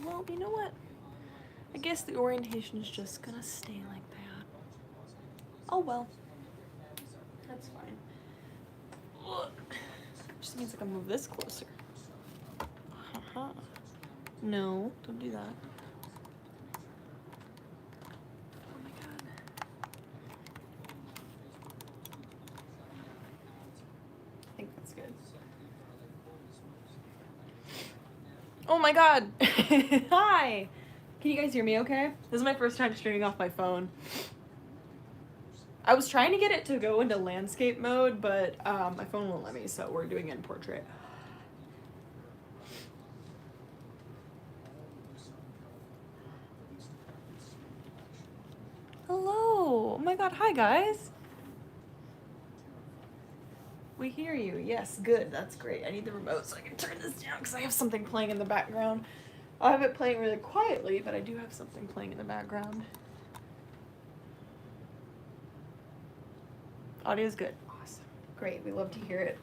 Well, you know what? I guess the orientation is just gonna stay like that. Oh well. That's fine. Ugh. Just means I can move this closer. Haha. No, don't do that. Oh my god. I think that's good. Oh my god! Hi! Can you guys hear me okay? This is my first time streaming off my phone. I was trying to get it to go into landscape mode, but my phone won't let me, so we're doing it in portrait. Hello! Oh my god, hi guys! We hear you. Yes, good. That's great. I need the remote so I can turn this down because I have something playing in the background. I have it playing really quietly, but I do have something playing in the background. Audio's good. Awesome. Great. We love to hear it.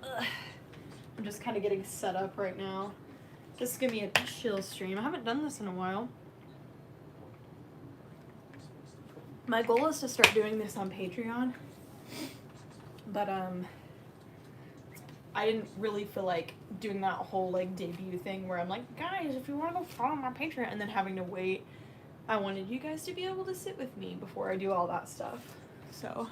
Ugh. I'm just kind of getting set up right now. This is going to be a chill stream. I haven't done this in a while. My goal is to start doing this on Patreon. But I didn't really feel like doing that whole like debut thing where I'm like, guys, if you want to go follow my Patreon, and then having to wait. I wanted you guys to be able to sit with me before I do all that stuff. So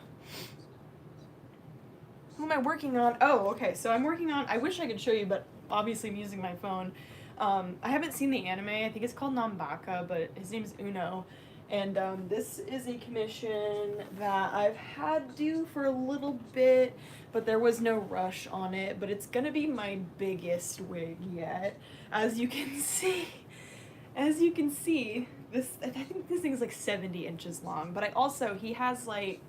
who am I working on? Oh, okay. So I'm working on, I wish I could show you, but obviously I'm using my phone. I haven't seen the anime. I think it's called Nambaka, but his name is Uno. And this is a commission that I've had due for a little bit, but there was no rush on it. But it's gonna be my biggest wig yet, as you can see. As you can see, this, I think this thing is like 70 inches long. But he has like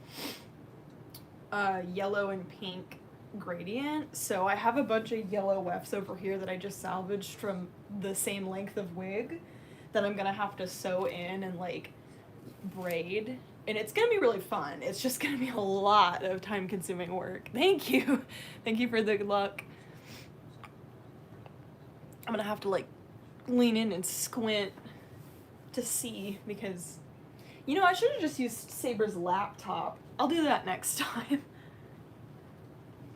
yellow and pink gradient. So I have a bunch of yellow wefts over here that I just salvaged from the same length of wig that I'm gonna have to sew in and like braid, and it's gonna be really fun. It's just gonna be a lot of time consuming work. Thank you. Thank you for the good luck. I'm gonna have to like lean in and squint to see because, you know, I should have just used Saber's laptop. I'll do that next time.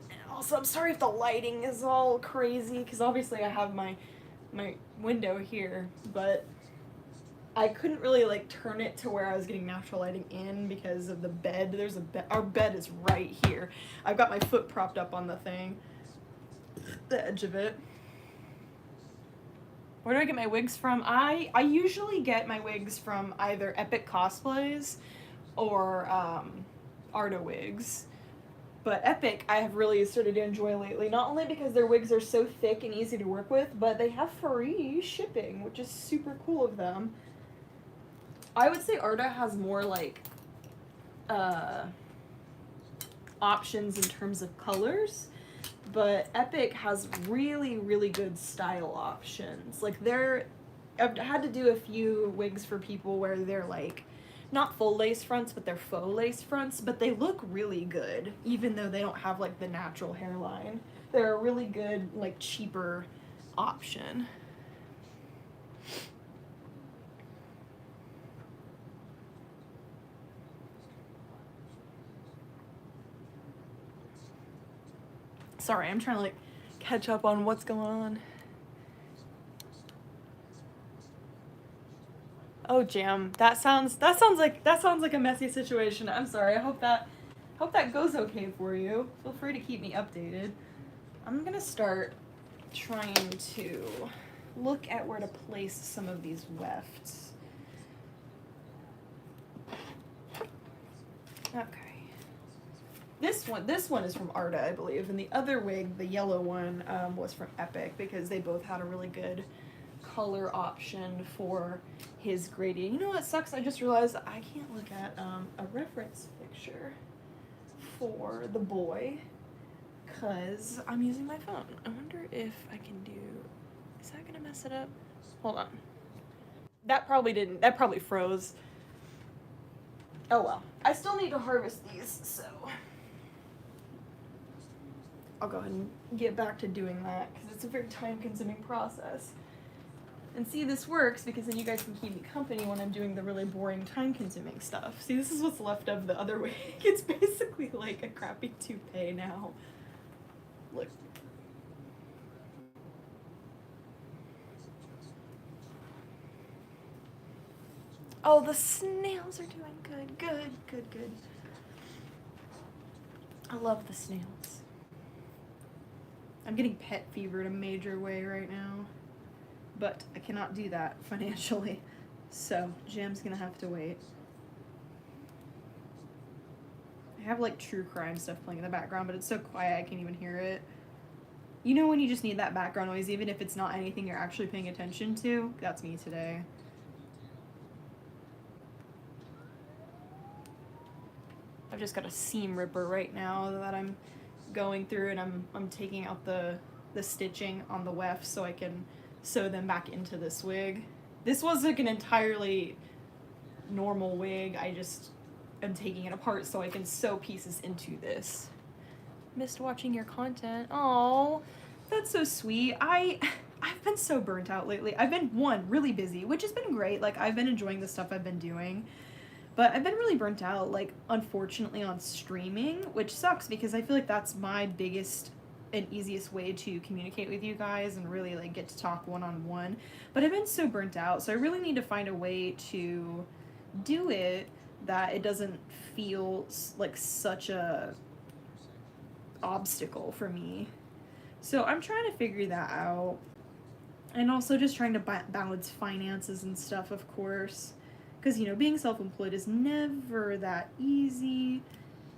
And also, I'm sorry if the lighting is all crazy because obviously I have my window here, but I couldn't really like turn it to where I was getting natural lighting in because of the bed. There's a bed. Our bed is right here. I've got my foot propped up on the thing, the edge of it. Where do I get my wigs from? I usually get my wigs from either Epic Cosplays or Arda Wigs. But Epic I have really started to enjoy lately, not only because their wigs are so thick and easy to work with, but they have free shipping, which is super cool of them. I would say Arda has more like options in terms of colors, but Epic has really, really good style options. Like I've had to do a few wigs for people where they're like not full lace fronts, but they're faux lace fronts, but they look really good, even though they don't have like the natural hairline. They're a really good, like cheaper option. Sorry, I'm trying to like catch up on what's going on. Oh, Jam, that sounds like a messy situation. I'm sorry. I hope that goes okay for you. Feel free to keep me updated. I'm gonna start trying to look at where to place some of these wefts. Okay. This one is from Arda, I believe, and the other wig, the yellow one, was from Epic because they both had a really good color option for his gradient. You know what sucks? I just realized I can't look at a reference picture for the boy because I'm using my phone. I wonder if I can do... Is that gonna mess it up? Hold on. That probably froze. Oh well. I still need to harvest these, so I'll go ahead and get back to doing that because it's a very time-consuming process. And see, this works because then you guys can keep me company when I'm doing the really boring, time-consuming stuff. See, this is what's left of the other wig. It's basically like a crappy toupee now. Look. Oh, the snails are doing good, good, good, good. I love the snails. I'm getting pet fever in a major way right now, but I cannot do that financially, so Jam's gonna have to wait. I have like true crime stuff playing in the background, but it's so quiet I can't even hear it. You know when you just need that background noise, even if it's not anything you're actually paying attention to? That's me today. I've just got a seam ripper right now that I'm going through, and I'm taking out the stitching on the wefts so I can sew them back into this wig. This was like an entirely normal wig. I just am taking it apart so I can sew pieces into this. Missed watching your content. Oh, that's so sweet. I've been so burnt out lately. I've been, one, really busy, which has been great. Like, I've been enjoying the stuff I've been doing. But I've been really burnt out, like, unfortunately, on streaming, which sucks because I feel like that's my biggest and easiest way to communicate with you guys and really, like, get to talk one-on-one. But I've been so burnt out, so I really need to find a way to do it that it doesn't feel like such a obstacle for me. So I'm trying to figure that out. And also just trying to balance finances and stuff, of course. Because, you know, being self-employed is never that easy.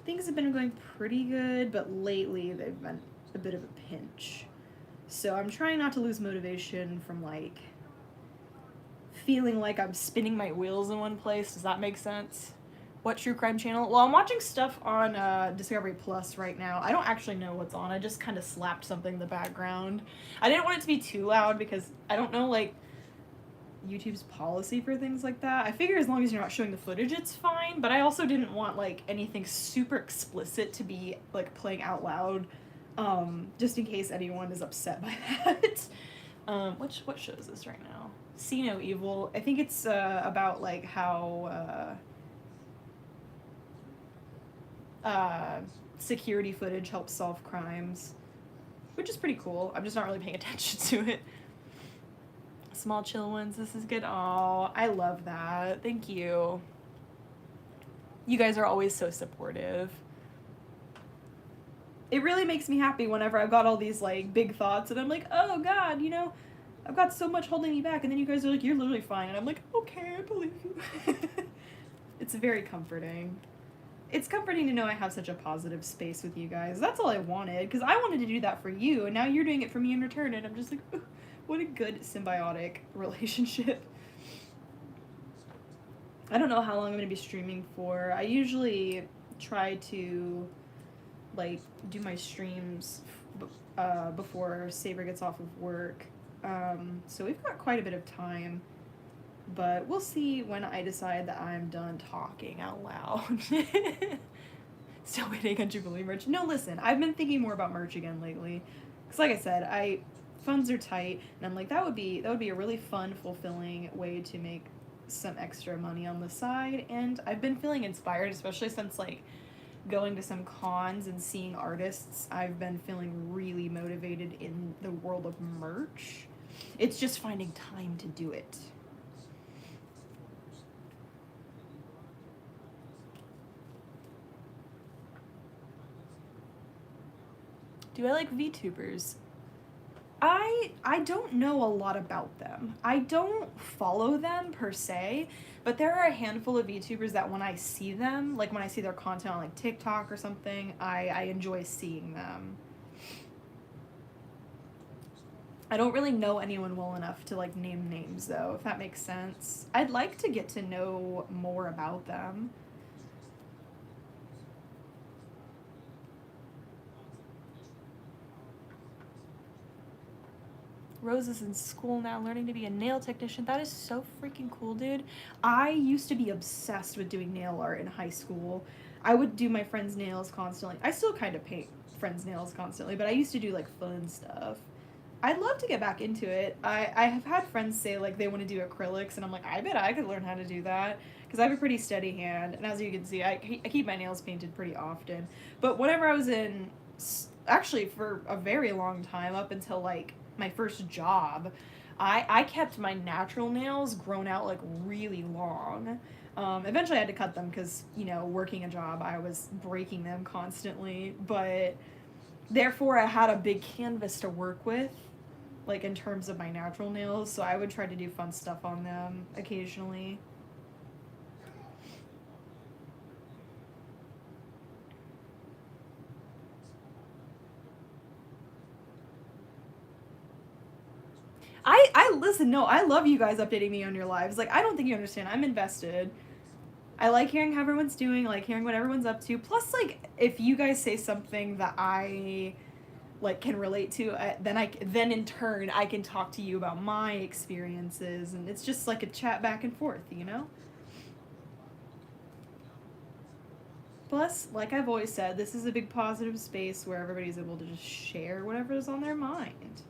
Things have been going pretty good, but lately they've been a bit of a pinch. So I'm trying not to lose motivation from, like, feeling like I'm spinning my wheels in one place. Does that make sense? What true crime channel? Well, I'm watching stuff on Discovery Plus right now. I don't actually know what's on. I just kind of slapped something in the background. I didn't want it to be too loud because I don't know, like, YouTube's policy for things like that. I figure as long as you're not showing the footage, it's fine, but I also didn't want, like, anything super explicit to be, like, playing out loud, just in case anyone is upset by that. What show is this right now? See No Evil. I think it's, about, like, how, security footage helps solve crimes, which is pretty cool. I'm just not really paying attention to it. Small chill ones, this is good. Oh, I love that. Thank you. You guys are always so supportive. It really makes me happy whenever I've got all these, like, big thoughts and I'm like, oh god, you know, I've got so much holding me back, and then you guys are like, you're literally fine, and I'm like, okay, I believe you. It's very comforting. It's comforting to know I have such a positive space with you guys. That's all I wanted, because I wanted to do that for you, and now you're doing it for me in return, and I'm just like, what a good symbiotic relationship. I don't know how long I'm going to be streaming for. I usually try to, like, do my streams before Saber gets off of work. So we've got quite a bit of time. But we'll see when I decide that I'm done talking out loud. Still waiting on Jubilee merch. No, listen, I've been thinking more about merch again lately. Because like I said, funds are tight, and I'm like, that would be a really fun, fulfilling way to make some extra money on the side. And I've been feeling inspired, especially since, like, going to some cons and seeing artists. I've been feeling really motivated in the world of merch. It's just finding time to do it. Do I like VTubers? I don't know a lot about them. I don't follow them per se, but there are a handful of VTubers that when I see them, like when I see their content on, like, TikTok or something, I enjoy seeing them. I don't really know anyone well enough to, like, name names, though, if that makes sense. I'd like to get to know more about them. Rose is in school now, learning to be a nail technician. That is so freaking cool, dude. I used to be obsessed with doing nail art in high school. I would do my friends' nails constantly. I still kind of paint friends' nails constantly, but I used to do, like, fun stuff. I'd love to get back into it. I have had friends say like they want to do acrylics, and I'm like, I bet I could learn how to do that because I have a pretty steady hand, and as you can see, I keep my nails painted pretty often. But whenever I was in, actually for a very long time, up until like my first job, I kept my natural nails grown out like really long. Eventually, I had to cut them because, you know, working a job, I was breaking them constantly. But therefore, I had a big canvas to work with, like in terms of my natural nails. So I would try to do fun stuff on them occasionally. I listen, no, I love you guys updating me on your lives. Like, I don't think you understand. I'm invested. I like hearing how everyone's doing, I like hearing what everyone's up to. Plus, like, if you guys say something that I like can relate to, then in turn I can talk to you about my experiences, and it's just like a chat back and forth, you know. Plus, like I've always said, this is a big positive space where everybody's able to just share whatever's on their mind.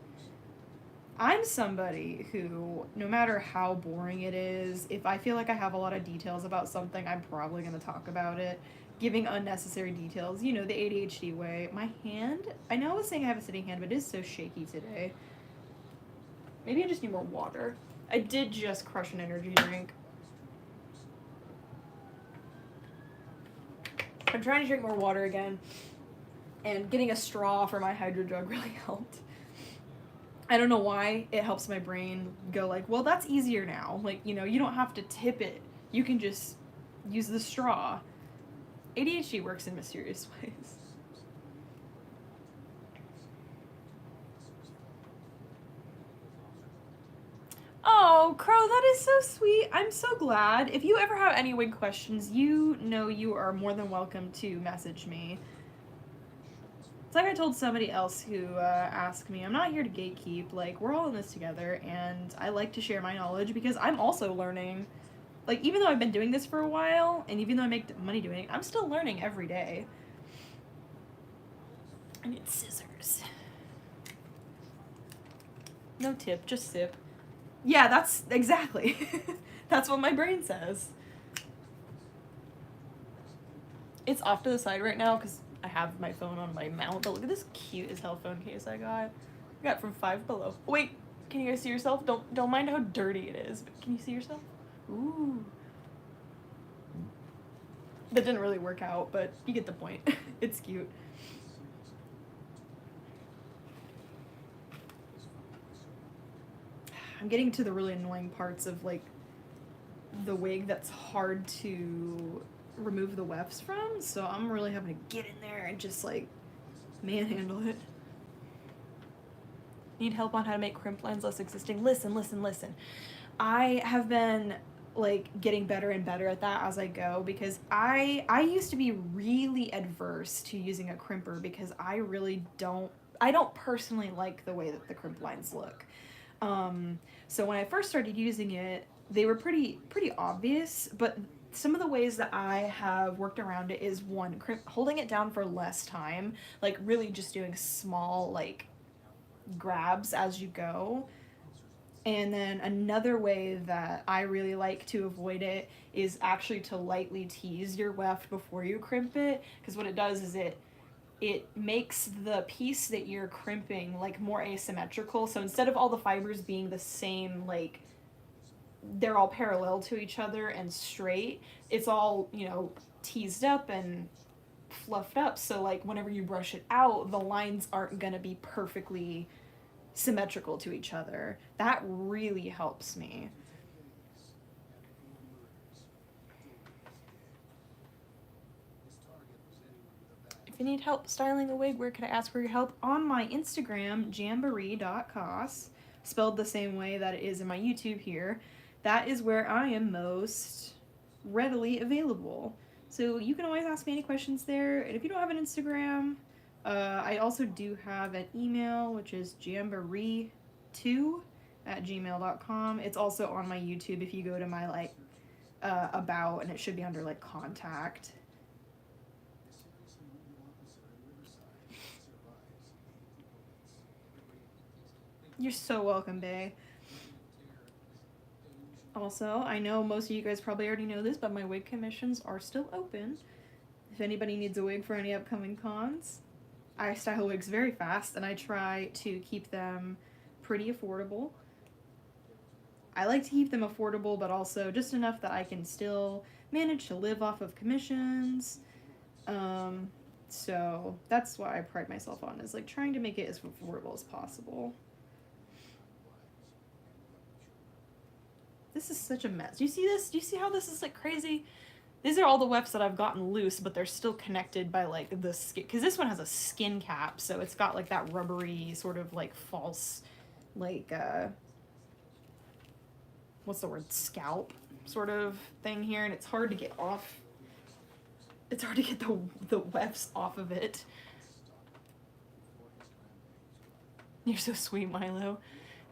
I'm somebody who, no matter how boring it is, if I feel like I have a lot of details about something, I'm probably going to talk about it. Giving unnecessary details, you know, the ADHD way. My hand, I know I was saying I have a sitting hand, but it is so shaky today. Maybe I just need more water. I did just crush an energy drink. I'm trying to drink more water again, and getting a straw for my hydro jug really helped. I don't know why it helps my brain go like, well, that's easier now. Like, you know, you don't have to tip it. You can just use the straw. ADHD works in mysterious ways. Oh, Crow, that is so sweet. I'm so glad. If you ever have any wig questions, you know you are more than welcome to message me. It's like I told somebody else who asked me, I'm not here to gatekeep. Like, we're all in this together, and I like to share my knowledge because I'm also learning. Like, even though I've been doing this for a while, and even though I make money doing it, I'm still learning every day. I need scissors. No tip, just sip. Yeah, that's exactly. That's what my brain says. It's off to the side right now because I have my phone on my mount, but look at this cute as hell phone case I got. I got from Five Below. Oh, wait, can you guys see yourself? Don't mind how dirty it is, but can you see yourself? Ooh. That didn't really work out, but you get the point. It's cute. I'm getting to the really annoying parts of like the wig that's hard to remove the wefts from, so I'm really having to get in there and just like manhandle it. Need help on how to make crimp lines less existing? Listen. I have been like getting better and better at that as I go because I used to be really adverse to using a crimper because I don't personally like the way that the crimp lines look. So when I first started using it, they were pretty obvious, but some of the ways that I have worked around it is one, holding it down for less time, like really just doing small like grabs as you go. And then another way that I really like to avoid it is actually to lightly tease your weft before you crimp it, because what it does is it makes the piece that you're crimping like more asymmetrical. So instead of all the fibers being the same, like they're all parallel to each other and straight, it's all, you know, teased up and fluffed up. So like whenever you brush it out, the lines aren't gonna be perfectly symmetrical to each other. That really helps me. If you need help styling a wig, where can I ask for your help? On my Instagram, jamboree.cos, spelled the same way that it is in my YouTube here. That is where I am most readily available. So you can always ask me any questions there. And if you don't have an Instagram, I also do have an email, which is jamboree2@gmail.com. It's also on my YouTube if you go to my like about, and it should be under like contact. You're so welcome, Bae. Also, I know most of you guys probably already know this, but my wig commissions are still open. If anybody needs a wig for any upcoming cons, I style wigs very fast, and I try to keep them pretty affordable. I like to keep them affordable, but also just enough that I can still manage to live off of commissions. So that's what I pride myself on, is like trying to make it as affordable as possible. This is such a mess. Do you see this? Do you see how this is like crazy? These are all the wefts that I've gotten loose, but they're still connected by like the skin, because this one has a skin cap, so it's got like that rubbery sort of like false, like what's the word, scalp sort of thing here, and it's hard to get off. It's hard to get the wefts off of it. You're so sweet, Milo.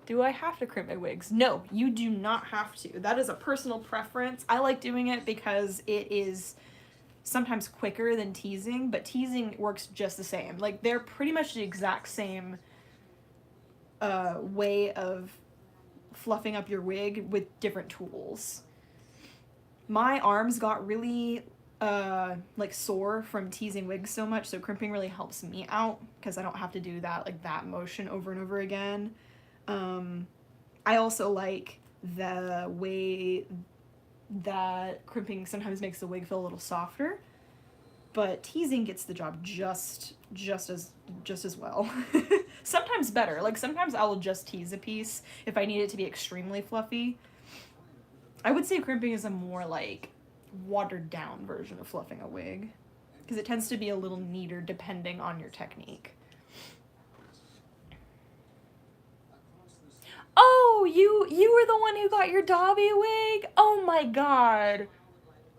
Do I have to crimp my wigs? No, you do not have to. That is a personal preference. I like doing it because it is sometimes quicker than teasing, but teasing works just the same. Like, they're pretty much the exact same way of fluffing up your wig with different tools. My arms got really like sore from teasing wigs so much, so crimping really helps me out because I don't have to do that, like, that motion over and over again. I also like the way that crimping sometimes makes the wig feel a little softer, but teasing gets the job just as well. Sometimes better. Like, sometimes I will just tease a piece if I need it to be extremely fluffy. I would say crimping is a more like watered down version of fluffing a wig, because it tends to be a little neater depending on your technique. Oh, you were the one who got your Dobby wig? Oh my god.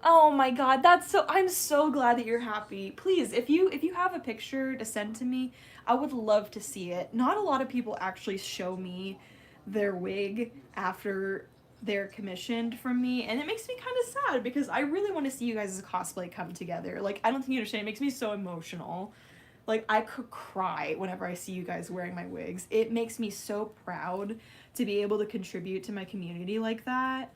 Oh my god, I'm so glad that you're happy. Please, if you have a picture to send to me, I would love to see it. Not a lot of people actually show me their wig after they're commissioned from me, and it makes me kind of sad because I really want to see you guys' cosplay come together. Like, I don't think you understand, it makes me so emotional. Like, I could cry whenever I see you guys wearing my wigs. It makes me so proud to be able to contribute to my community like that.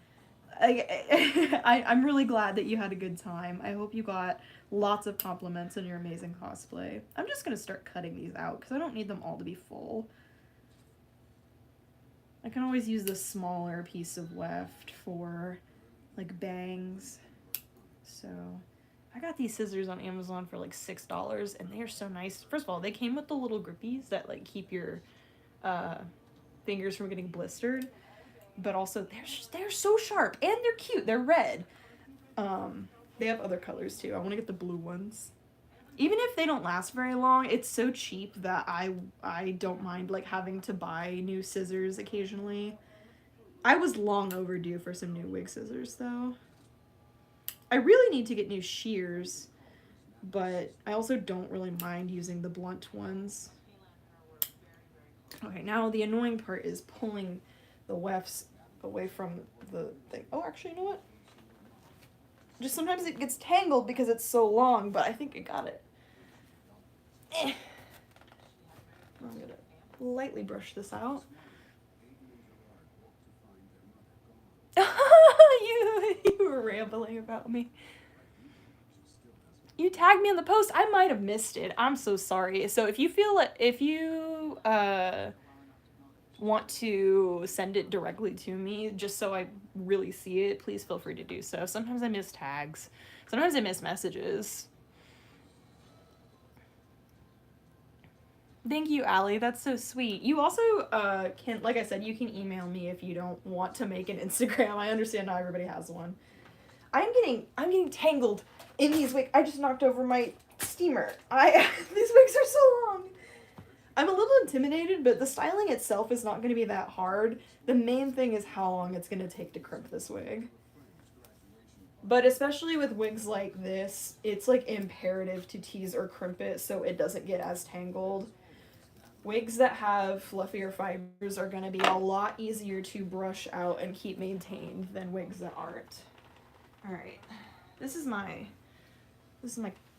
I'm really glad that you had a good time. I hope you got lots of compliments on your amazing cosplay. I'm just going to start cutting these out because I don't need them all to be full. I can always use the smaller piece of weft for, like, bangs. So, I got these scissors on Amazon for like $6, and they are so nice. First of all, they came with the little grippies that like keep your fingers from getting blistered, but also they're so sharp, and they're cute. They're red. They have other colors too. I want to get the blue ones. Even if they don't last very long, it's so cheap that I don't mind like having to buy new scissors occasionally. I was long overdue for some new wig scissors though. I really need to get new shears, but I also don't really mind using the blunt ones. Okay, now the annoying part is pulling the wefts away from the thing. Oh, actually, you know what? Just sometimes it gets tangled because it's so long, but I think I got it. I'm gonna lightly brush this out. You were rambling about me. You tagged me in the post. I might have missed it. I'm so sorry. So if you feel it, if you want to send it directly to me, just so I really see it, please feel free to do so. Sometimes I miss tags. Sometimes I miss messages. Thank you, Allie. That's so sweet. You also can, like I said, you can email me if you don't want to make an Instagram. I understand not everybody has one. I'm getting tangled in these wigs. I just knocked over my steamer. These wigs are so long. I'm a little intimidated, but the styling itself is not going to be that hard. The main thing is how long it's going to take to crimp this wig. But especially with wigs like this, it's like imperative to tease or crimp it so it doesn't get as tangled. Wigs that have fluffier fibers are going to be a lot easier to brush out and keep maintained than wigs that aren't. Alright, this is my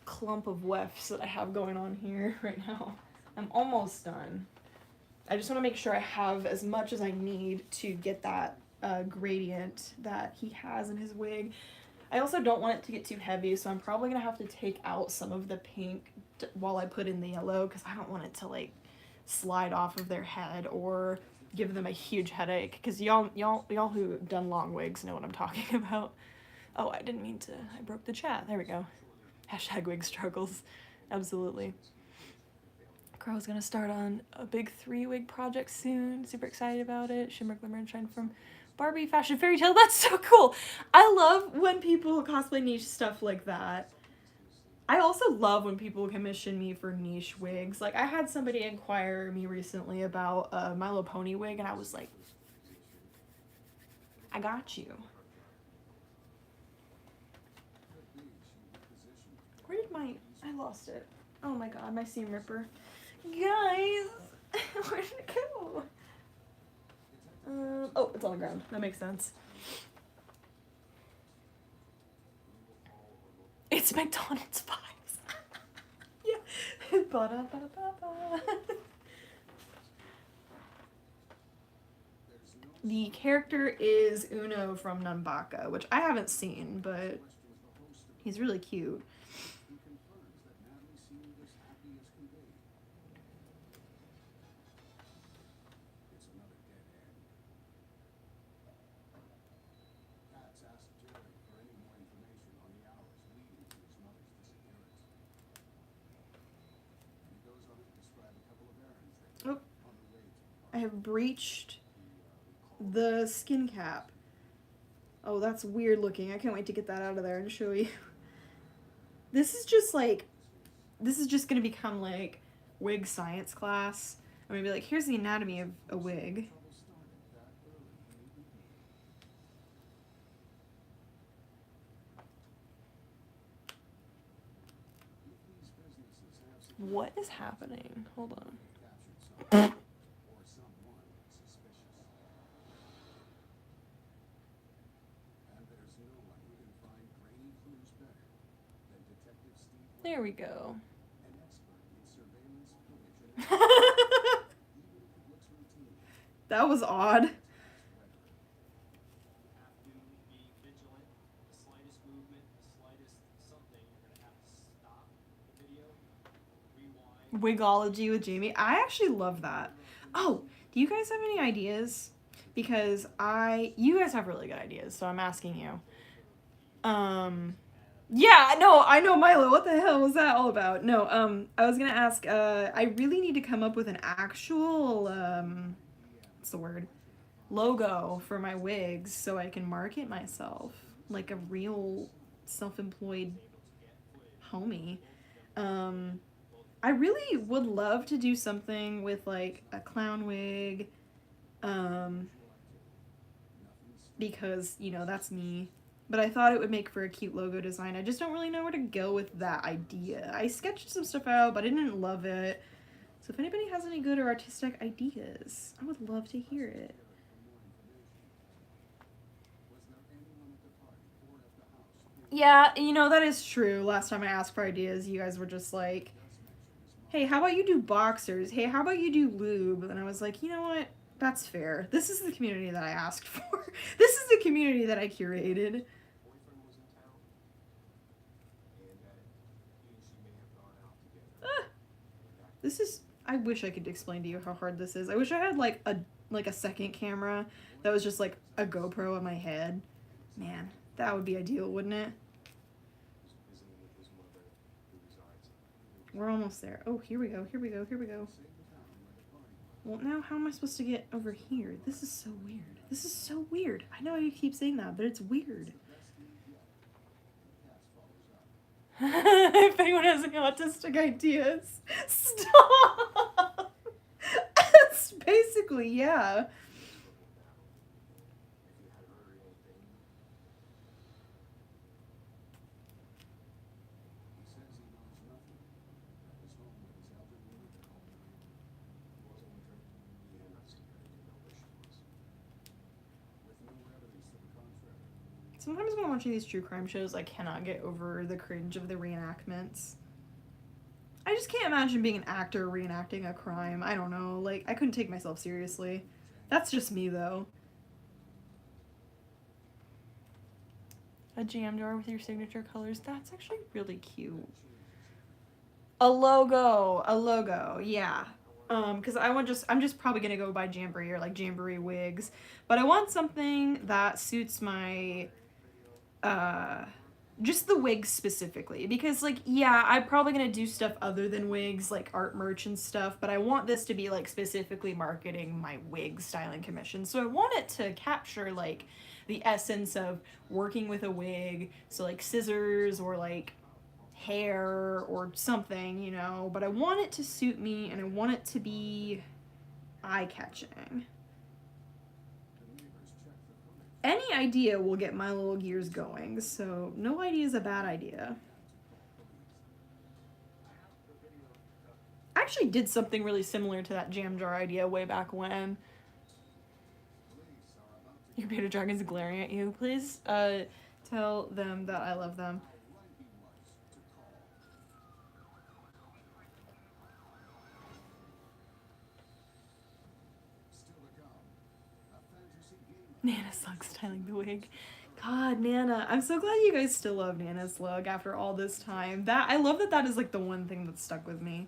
clump of wefts that I have going on here right now. I'm almost done. I just want to make sure I have as much as I need to get that gradient that he has in his wig. I also don't want it to get too heavy, so I'm probably going to have to take out some of the pink while I put in the yellow, because I don't want it to, like, slide off of their head or give them a huge headache, because y'all who've done long wigs know what I'm talking about. Oh, I didn't mean to. I broke the chat. There we go. Hashtag wig struggles. Absolutely. Carl's gonna start on a big 3-wig project soon. Super excited about it. Shimmer, Glimmer, and Shine from Barbie Fashion Fairy Tale. That's so cool. I love when people cosplay niche stuff like that. I also love when people commission me for niche wigs. Like, I had somebody inquire me recently about a My Little Pony wig, and I was like, I got you. Where did I lost it. Oh my god, my seam ripper. Guys, where did it go? Oh, it's on the ground. That makes sense. It's McDonald's vibes. Yeah. Ba-da-ba-ba-ba. The character is Uno from Nanbaka, which I haven't seen, but he's really cute. Oh, I have breached the skin cap. Oh, that's weird looking. I can't wait to get that out of there and show you. This is just like, this is just gonna become like wig science class. I'm gonna be like, here's the anatomy of a wig. What is happening? Hold on. There we go. That was odd. Wigology with Jamie. I actually love that. Oh, do you guys have any ideas? Because you guys have really good ideas, so I'm asking you. Yeah, no, I know, Milo. What the hell was that all about? No, I was gonna ask, I really need to come up with an actual, what's the word? Logo for my wigs so I can market myself like a real self-employed homie. I really would love to do something with like a clown wig, because, you know, that's me. But I thought it would make for a cute logo design. I just don't really know where to go with that idea. I sketched some stuff out, but I didn't love it. So if anybody has any good or artistic ideas, I would love to hear it. Yeah, you know, that is true. Last time I asked for ideas, you guys were just like, hey, how about you do boxers? Hey, how about you do lube? And I was like, you know what? That's fair. This is the community that I asked for. This is the community that I curated. This is, I wish I could explain to you how hard this is. I wish I had like a second camera that was just like a GoPro on my head. Man, that would be ideal, wouldn't it? We're almost there. Oh, here we go, here we go, here we go. Well, now how am I supposed to get over here? This is so weird. This is so weird. I know you keep saying that, but it's weird. If anyone has any autistic ideas, stop! That's basically, yeah. Sometimes when I'm watching these true crime shows, I cannot get over the cringe of the reenactments. I I just can't imagine being an actor reenacting a crime. I don't know. Like, I couldn't take myself seriously. That's just me, though. A jam jar with your signature colors. That's actually really cute. A logo, yeah. Because I'm just probably gonna go buy Jamboree or like Jamboree wigs, but I want something that suits my, just the wigs specifically. Because like, yeah, I'm probably gonna do stuff other than wigs, like art merch and stuff, but I want this to be like specifically marketing my wig styling commission. So I want it to capture like the essence of working with a wig, so like scissors or like hair or something, you know, but I want it to suit me and I want it to be eye-catching. Any idea will get my little gears going, so no idea is a bad idea. I actually did something really similar to that jam jar idea way back when. Your bearded dragon's glaring at you. Please tell them that I love them. Nana sucks styling the wig. God, Nana. I'm so glad you guys still love Nana's look after all this time. I love that is like the one thing that stuck with me.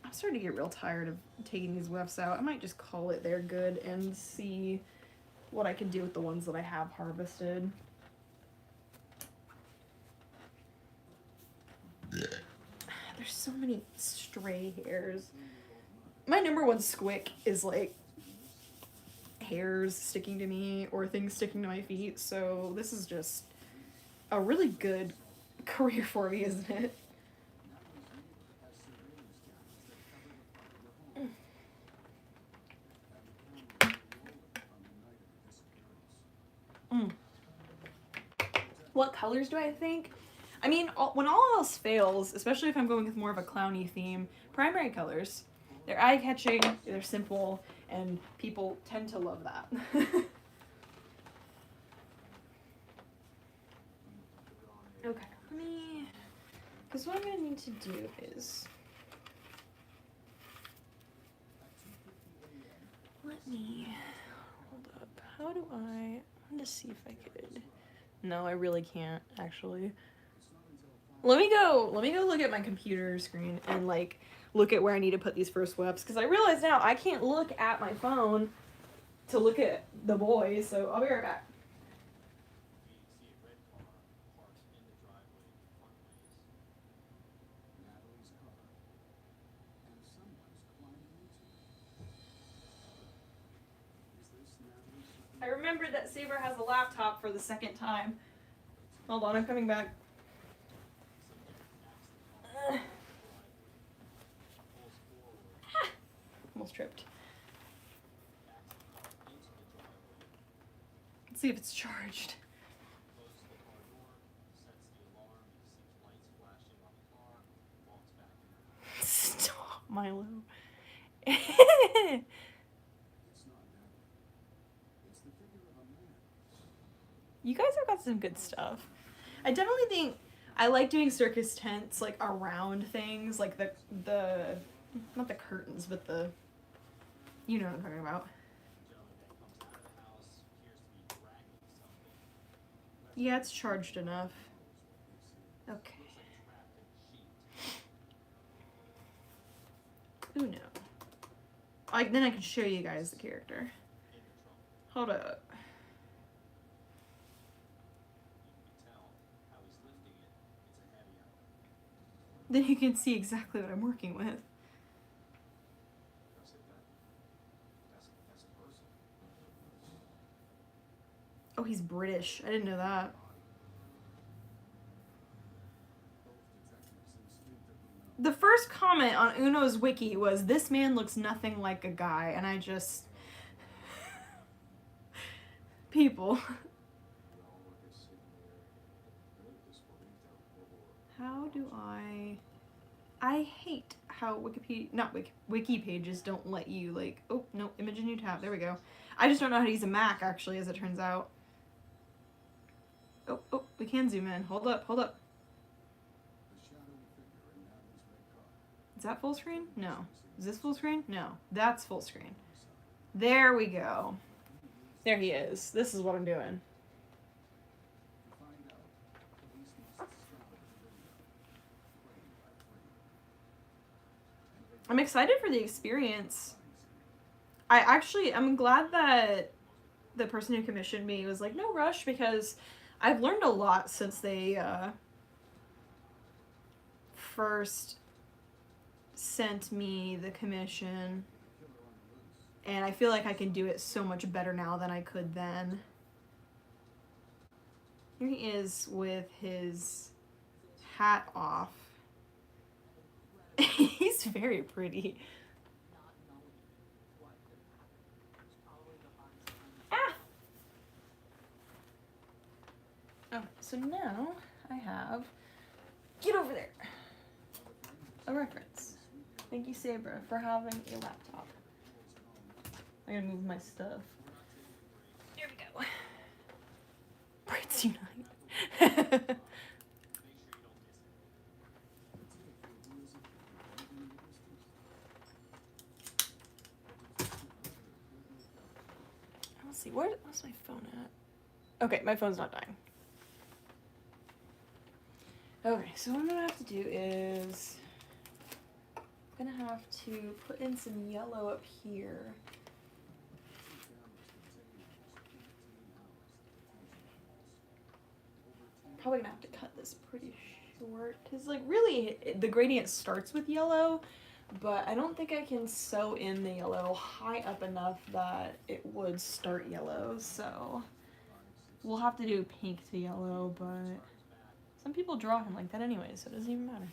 I'm starting to get real tired of taking these wefts out. I might just call it they're good and see what I can do with the ones that I have harvested. There's so many stray hairs. My number one squick is like hairs sticking to me or things sticking to my feet, so this is just a really good career for me, isn't it? What colors do I think? I mean, when all else fails, especially if I'm going with more of a clowny theme, primary colors. They're eye-catching, they're simple, and people tend to love that. Okay, because what I'm going to need to do is, let me, hold up, how do I want to see if I could, no, I really can't, actually. Let me go look at my computer screen and like look at where I need to put these first webs, because I realize now I can't look at my phone to look at the boys, so I'll be right back. I remembered that Saber has a laptop for the second time. Hold on, I'm coming back. Almost tripped. Let's see if it's charged. Stop, Milo. You guys have got some good stuff. I definitely think I like doing circus tents like around things, like the not the curtains, but the, you know what I'm talking about. Yeah, it's charged enough. Okay. Uno. Then I can show you guys the character. Hold up. Then you can see exactly what I'm working with. Oh, he's British. I didn't know that. The first comment on Uno's wiki was, "This man looks nothing like a guy," and I just... People. How do I hate how wiki pages don't let you, like, oh, no, image a new tab. There we go. I just don't know how to use a Mac, actually, as it turns out. Oh, we can zoom in. Hold up. that full screen? No. Is this full screen? No. That's full screen. There we go. There he is. This is what I'm doing. I'm excited for the experience. I'm glad that the person who commissioned me was like, no rush, because I've learned a lot since they first sent me the commission, and I feel like I can do it so much better now than I could then. Here he is with his hat off. He's very pretty. Ah! Oh, so now I have, get over there, a reference. Thank you, Sabra, for having a laptop. I gotta move my stuff. There we go. Brits unite. Let's see, where's my phone at? Okay, my phone's not dying. Okay, so what I'm gonna have to do is I'm gonna have to put in some yellow up here. Probably gonna have to cut this pretty short, because like really the gradient starts with yellow, but I don't think I can sew in the yellow high up enough that it would start yellow, so we'll have to do pink to yellow, but some people draw him like that anyway, so it doesn't even matter.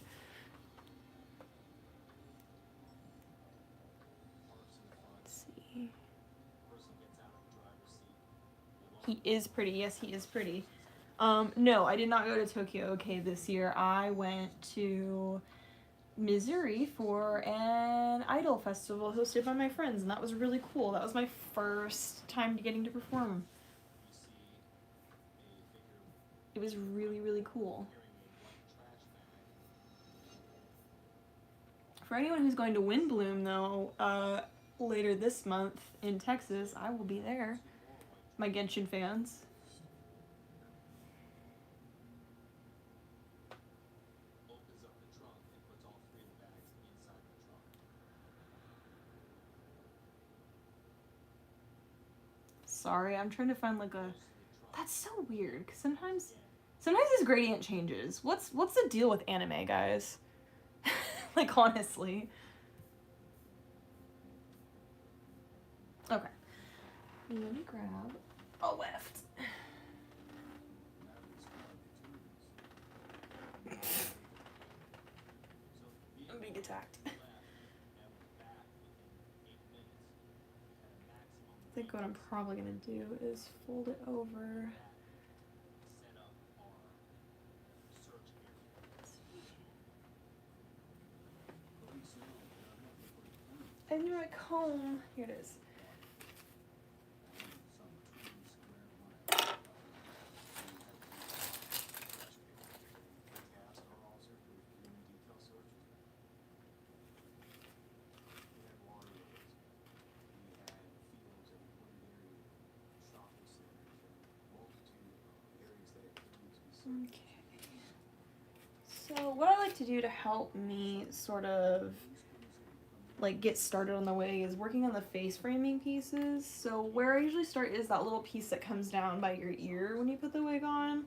Let's see. He is pretty. Yes, he is pretty. No, I did not go to Tokyo OK this year. I went to Missouri for an idol festival hosted by my friends, and that was really cool. That was my first time getting to perform. It was really, really cool. For anyone who's going to Windbloom, though, later this month in Texas, I will be there. My Genshin fans. Sorry, I'm trying to find like a... That's so weird, because sometimes this gradient changes. What's the deal with anime, guys? Like, honestly. Okay. Let me grab a left. I'm being attacked. I think what I'm probably gonna do is fold it over. I need my comb. Here it is. Okay. So what I like to do to help me sort of like get started on the wig is working on the face framing pieces. So where I usually start is that little piece that comes down by your ear when you put the wig on.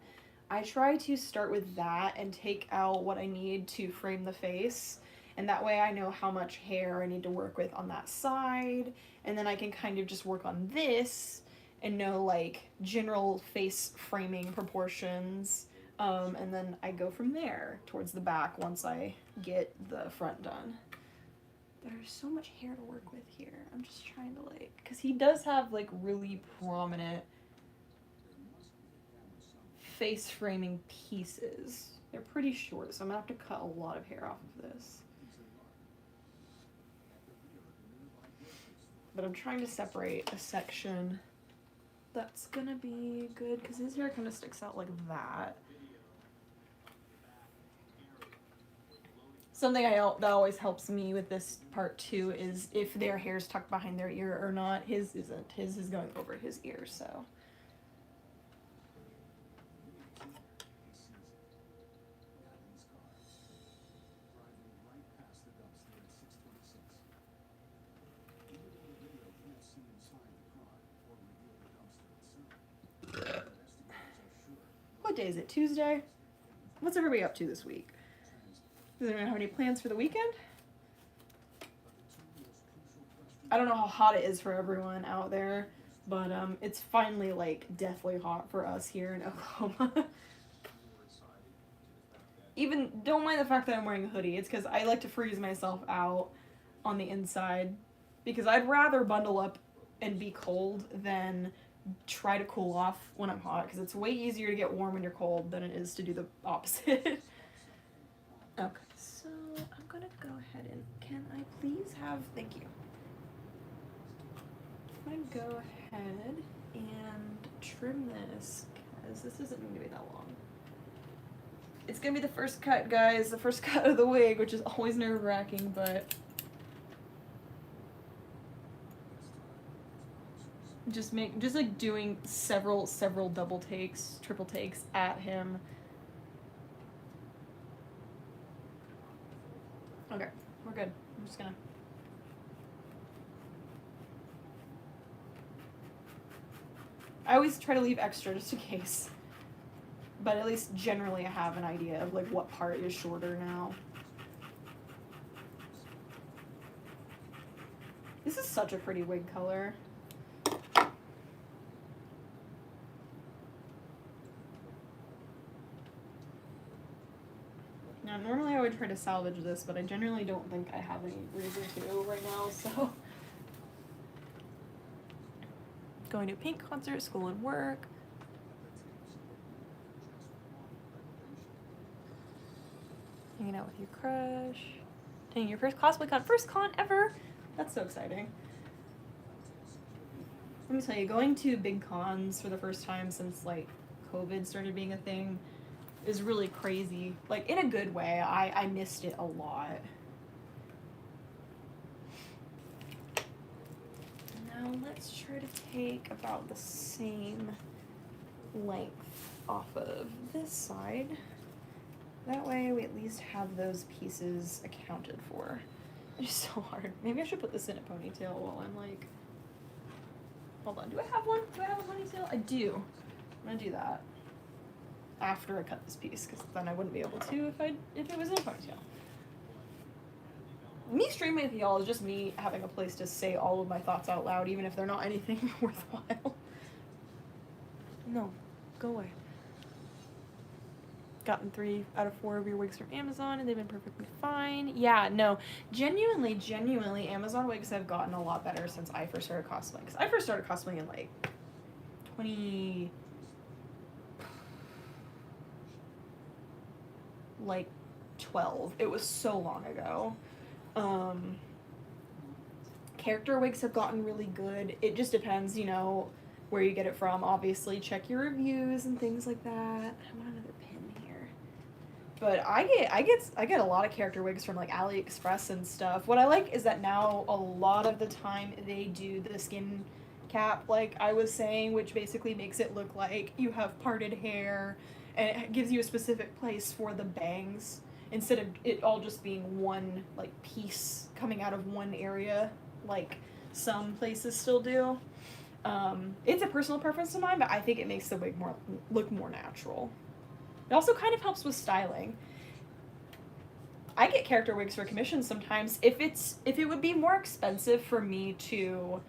I try to start with that and take out what I need to frame the face, and that way I know how much hair I need to work with on that side, and then I can kind of just work on this and know like general face framing proportions, and then I go from there towards the back once I get the front done. There's so much hair to work with here. I'm just trying to like, because he does have like really prominent face framing pieces. They're pretty short, so I'm gonna have to cut a lot of hair off of this. But I'm trying to separate a section that's gonna be good, because his hair kind of sticks out like that. Something that always helps me with this part too is if their hair's tucked behind their ear or not. His isn't. His is going over his ear, so. What day is it? Tuesday? What's everybody up to this week? Does anyone have any plans for the weekend? I don't know how hot it is for everyone out there, but it's finally like deathly hot for us here in Oklahoma. Even don't mind the fact that I'm wearing a hoodie. It's because I like to freeze myself out on the inside because I'd rather bundle up and be cold than try to cool off when I'm hot, because it's way easier to get warm when you're cold than it is to do the opposite. Okay, so I'm gonna go ahead and can I please have, thank you. I'm gonna go ahead and trim this because this isn't going to be that long. It's gonna be the first cut, guys, the first cut of the wig, which is always nerve-wracking, but just like doing several double takes, triple takes at him. Okay, we're good. I'm just gonna. I always try to leave extra just in case. But at least generally I have an idea of like what part is shorter now. This is such a pretty wig color. Now, normally I would try to salvage this, but I generally don't think I have any reason to right now, so. Going to a Pink concert, school and work. Hanging out with your crush. Taking your first cosplay con. First con ever! That's so exciting. Let me tell you, going to big cons for the first time since, like, COVID started being a thing is really crazy. Like, in a good way. I missed it a lot. Now let's try to take about the same length off of this side. That way we at least have those pieces accounted for. It's so hard. Maybe I should put this in a ponytail while I'm like... Hold on, do I have one? Do I have a ponytail? I do. I'm gonna do that after I cut this piece, because then I wouldn't be able to if it was in a ponytail. Me streaming with y'all is just me having a place to say all of my thoughts out loud, even if they're not anything worthwhile. No, go away. Gotten 3 out of 4 of your wigs from Amazon, and they've been perfectly fine. Yeah, no, genuinely, Amazon wigs have gotten a lot better since I first started cosplaying. Because I first started cosplaying in, like, 12. It was so long ago. Character wigs have gotten really good. It just depends, you know, where you get it from. Obviously, check your reviews and things like that. I want another pin here. But I get a lot of character wigs from like AliExpress and stuff. What I like is that now a lot of the time they do the skin cap, like I was saying, which basically makes it look like you have parted hair, and it gives you a specific place for the bangs instead of it all just being one like piece coming out of one area like some places still do. It's a personal preference of mine, but I think it makes the wig look more natural. It also kind of helps with styling. I get character wigs for commissions sometimes. If it would be more expensive for me to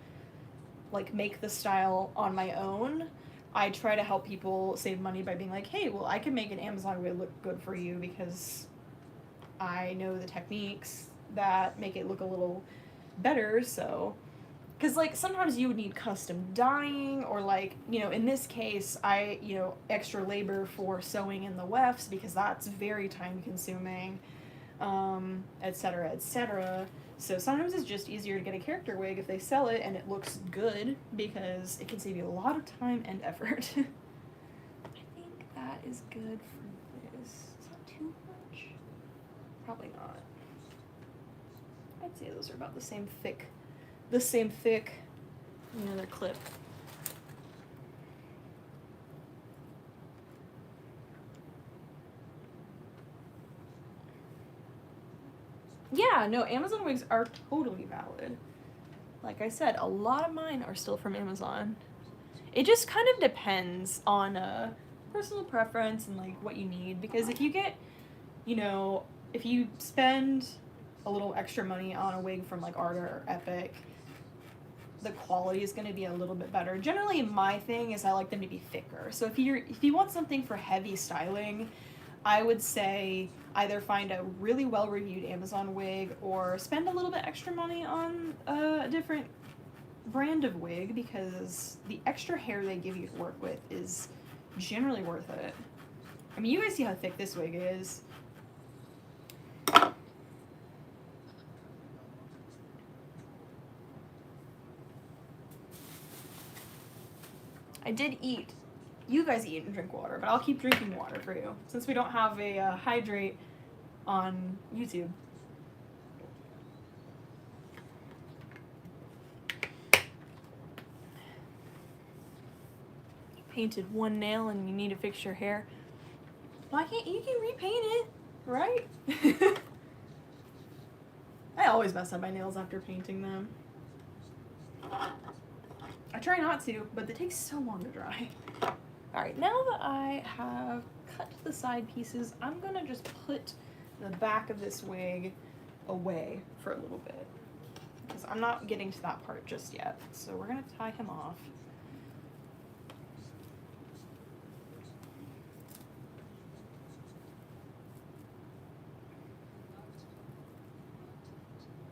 like make the style on my own, I try to help people save money by being like, hey, well, I can make an Amazon wig look good for you because I know the techniques that make it look a little better, so... Because, like, sometimes you would need custom dyeing, or, like, you know, in this case, extra labor for sewing in the wefts, because that's very time-consuming, etc., etc. So sometimes it's just easier to get a character wig if they sell it and it looks good, because it can save you a lot of time and effort. I think that is good for this. Is that too much? Probably not. I'd say those are about the same thick, another clip. Yeah, no, Amazon wigs are totally valid. Like I said, a lot of mine are still from Amazon. It just kind of depends on personal preference and like what you need, because if you get, you know, if you spend a little extra money on a wig from like Arda or Epic, the quality is going to be a little bit better. Generally, my thing is I like them to be thicker. So if you want something for heavy styling, I would say either find a really well-reviewed Amazon wig or spend a little bit extra money on a different brand of wig, because the extra hair they give you to work with is generally worth it. I mean, you guys see how thick this wig is. I did eat. You guys eat and drink water, but I'll keep drinking water for you, since we don't have a hydrate on YouTube. You painted one nail and you need to fix your hair. Why can't you can repaint it, right? I always mess up my nails after painting them. I try not to, but it takes so long to dry. Alright, now that I have cut the side pieces, I'm gonna just put the back of this wig away for a little bit, because I'm not getting to that part just yet. So we're gonna tie him off.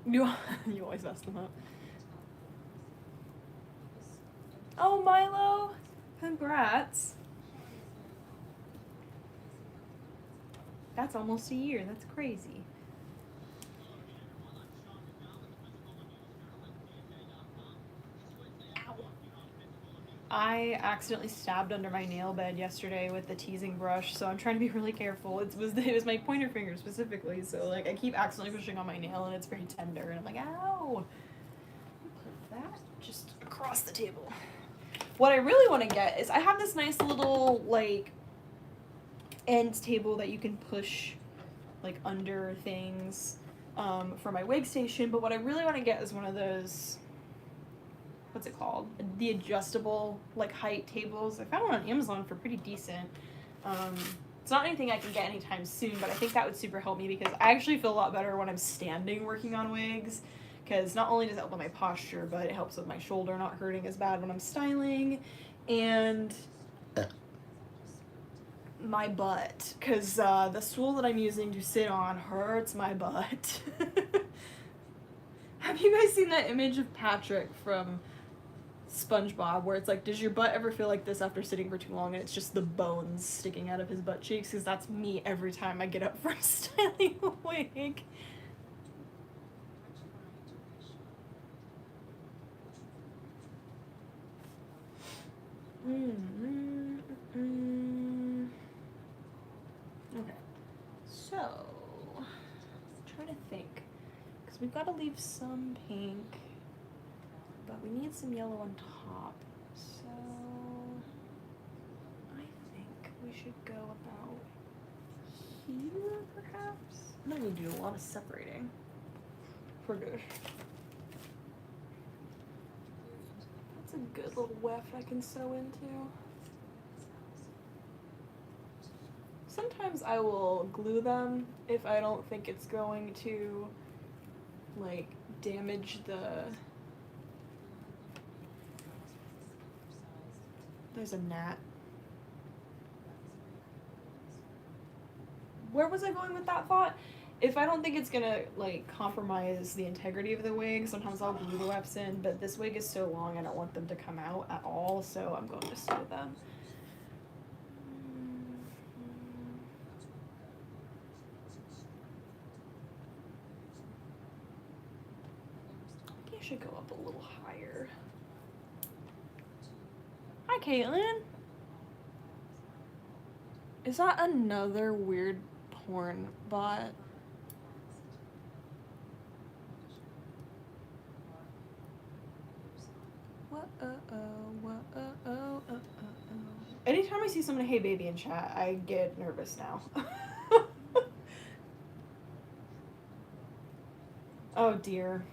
You always mess them up. Oh, Milo! Congrats! That's almost a year. That's crazy. Ow. I accidentally stabbed under my nail bed yesterday with the teasing brush, so I'm trying to be really careful. It was my pointer finger specifically, so like I keep accidentally pushing on my nail and it's very tender, and I'm like, ow! Put that just across the table. What I really want to get is I have this nice little like end table that you can push like under things for my wig station, but what I really want to get is one of those, what's it called? The adjustable like height tables. I found one on Amazon for pretty decent. It's not anything I can get anytime soon, but I think that would super help me, because I actually feel a lot better when I'm standing working on wigs, because not only does it help with my posture, but it helps with my shoulder not hurting as bad when I'm styling, and my butt, because the stool that I'm using to sit on hurts my butt. Have you guys seen that image of Patrick from SpongeBob where it's like, does your butt ever feel like this after sitting for too long, and it's just the bones sticking out of his butt cheeks? Because that's me every time I get up from styling a wig. Okay, so I'm trying to think, because we've got to leave some pink, but we need some yellow on top. So I think we should go about here, perhaps. I'm gonna need to do a lot of separating for good. That's a good little weft I can sew into. Sometimes I will glue them if I don't think it's going to like damage the... There's a gnat. Where was I going with that thought? If I don't think it's gonna like compromise the integrity of the wig, sometimes I'll glue the wefts in, but this wig is so long I don't want them to come out at all, so I'm going to sew them. I think I should go up a little higher. Hi, Caitlin. Is that another weird porn bot? Anytime I see someone "Hey baby" in chat, I get nervous now. Oh dear.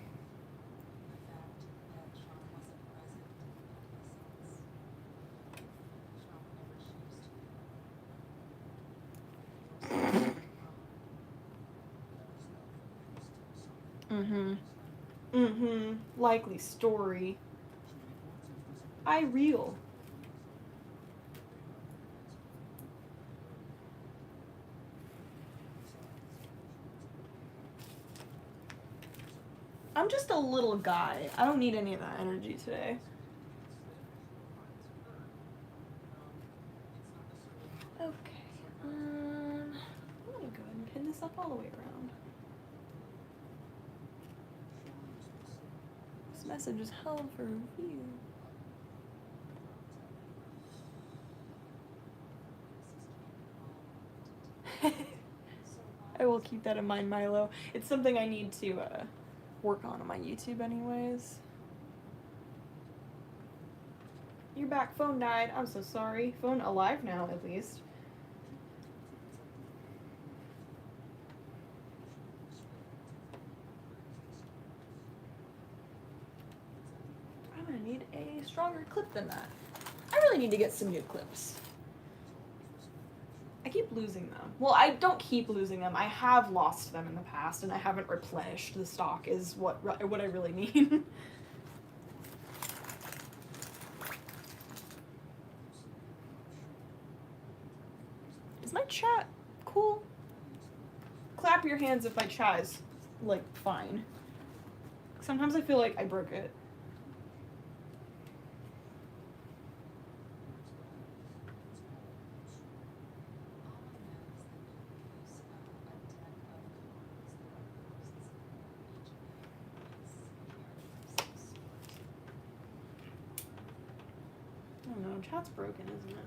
Likely story. I real. I'm just a little guy. I don't need any of that energy today. Okay. I'm gonna go ahead and pin this up all the way around. This message is held for review. I will keep that in mind, Milo. It's something I need to work on my YouTube anyways. You're back. Phone died. I'm so sorry. Phone alive now, at least. I'm gonna need a stronger clip than that. I really need to get some new clips. I keep losing them. Well, I don't keep losing them. I have lost them in the past, and I haven't replenished the stock is what I really mean. Is my chat cool? Clap your hands if my chat is, like, fine. Sometimes I feel like I broke it. I don't know, chat's broken, isn't it?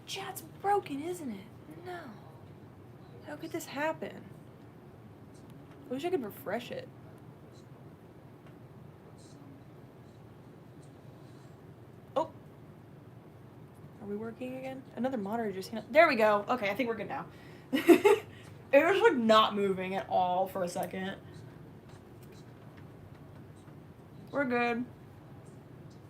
Chat's broken, isn't it? No. How could this happen? I wish I could refresh it. Oh. Are we working again? Another monitor just... There we go. Okay, I think we're good now. It was like not moving at all for a second. We're good.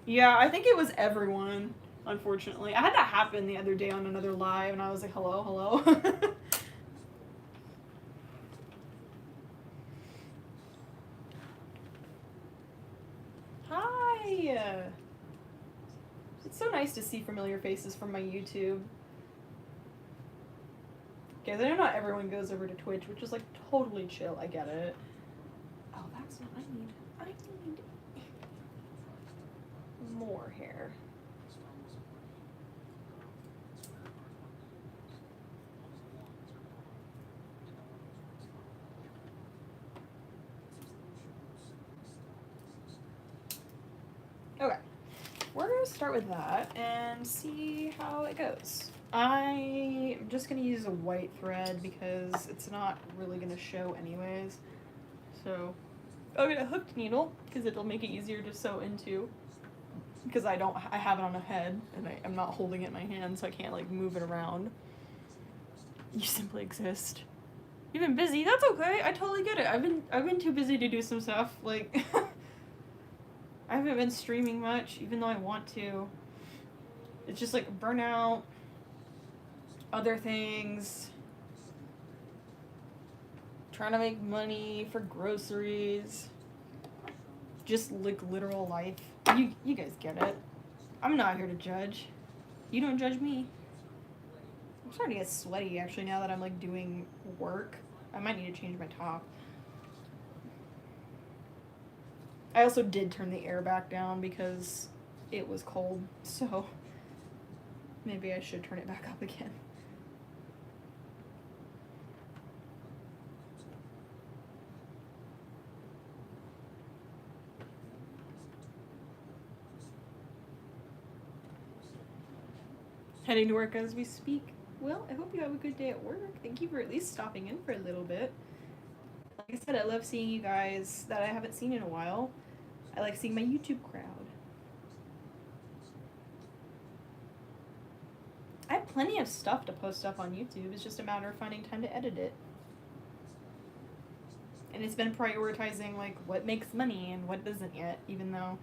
Yeah, I think it was everyone, unfortunately. I had that happen the other day on another live, and I was like, hello, hello. Hi! It's so nice to see familiar faces from my YouTube. Okay, I know not everyone goes over to Twitch, which is like totally chill, I get it. Oh, that's what I need. I need more hair. Okay, we're gonna start with that and see how it goes. I'm just gonna use a white thread because it's not really gonna show anyways. So I'll get a hooked needle because it'll make it easier to sew into. Because I have it on a head and I'm not holding it in my hand, so I can't like move it around. You simply exist. You've been busy. That's okay. I totally get it. I've been too busy to do some stuff. Like I haven't been streaming much, even though I want to. It's just like burnout, other things, trying to make money for groceries, just like literal life. You guys get it. I'm not here to judge. You don't judge me. I'm starting to get sweaty actually now that I'm like doing work. I might need to change my top. I also did turn the air back down because it was cold, so maybe I should turn it back up again. Heading to work as we speak. Well, I hope you have a good day at work. Thank you for at least stopping in for a little bit. Like I said, I love seeing you guys that I haven't seen in a while. I like seeing my YouTube crowd. I have plenty of stuff to post up on YouTube. It's just a matter of finding time to edit it. And it's been prioritizing, like, what makes money and what doesn't yet, even though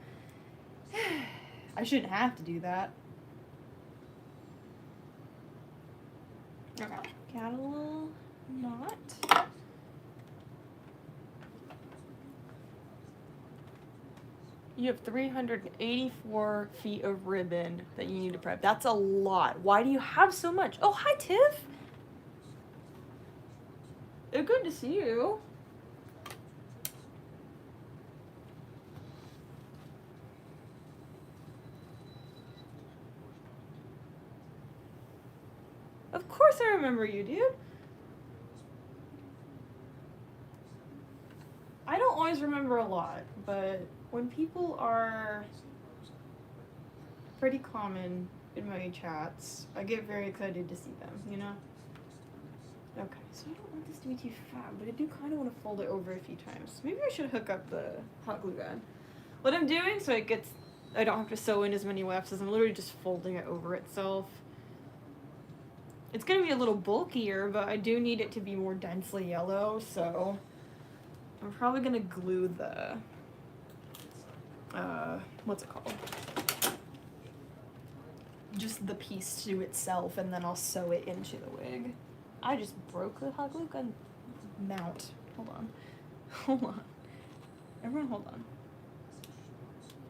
I shouldn't have to do that. Okay. Got a little knot. You have 384 feet of ribbon that you need to prep. That's a lot. Why do you have so much? Oh, hi, Tiff. Good to see you. Of course I remember you, dude. I don't always remember a lot, but when people are pretty common in my chats, I get very excited to see them, you know? Okay, so I don't want this to be too fat, but I do kind of want to fold it over a few times. Maybe I should hook up the hot glue gun. What I'm doing so I don't have to sew in as many wefts is I'm literally just folding it over itself. It's going to be a little bulkier, but I do need it to be more densely yellow, so I'm probably going to glue the, what's it called? Just the piece to itself, and then I'll sew it into the wig. I just broke the hot glue gun mount. Hold on. Hold on. Everyone hold on.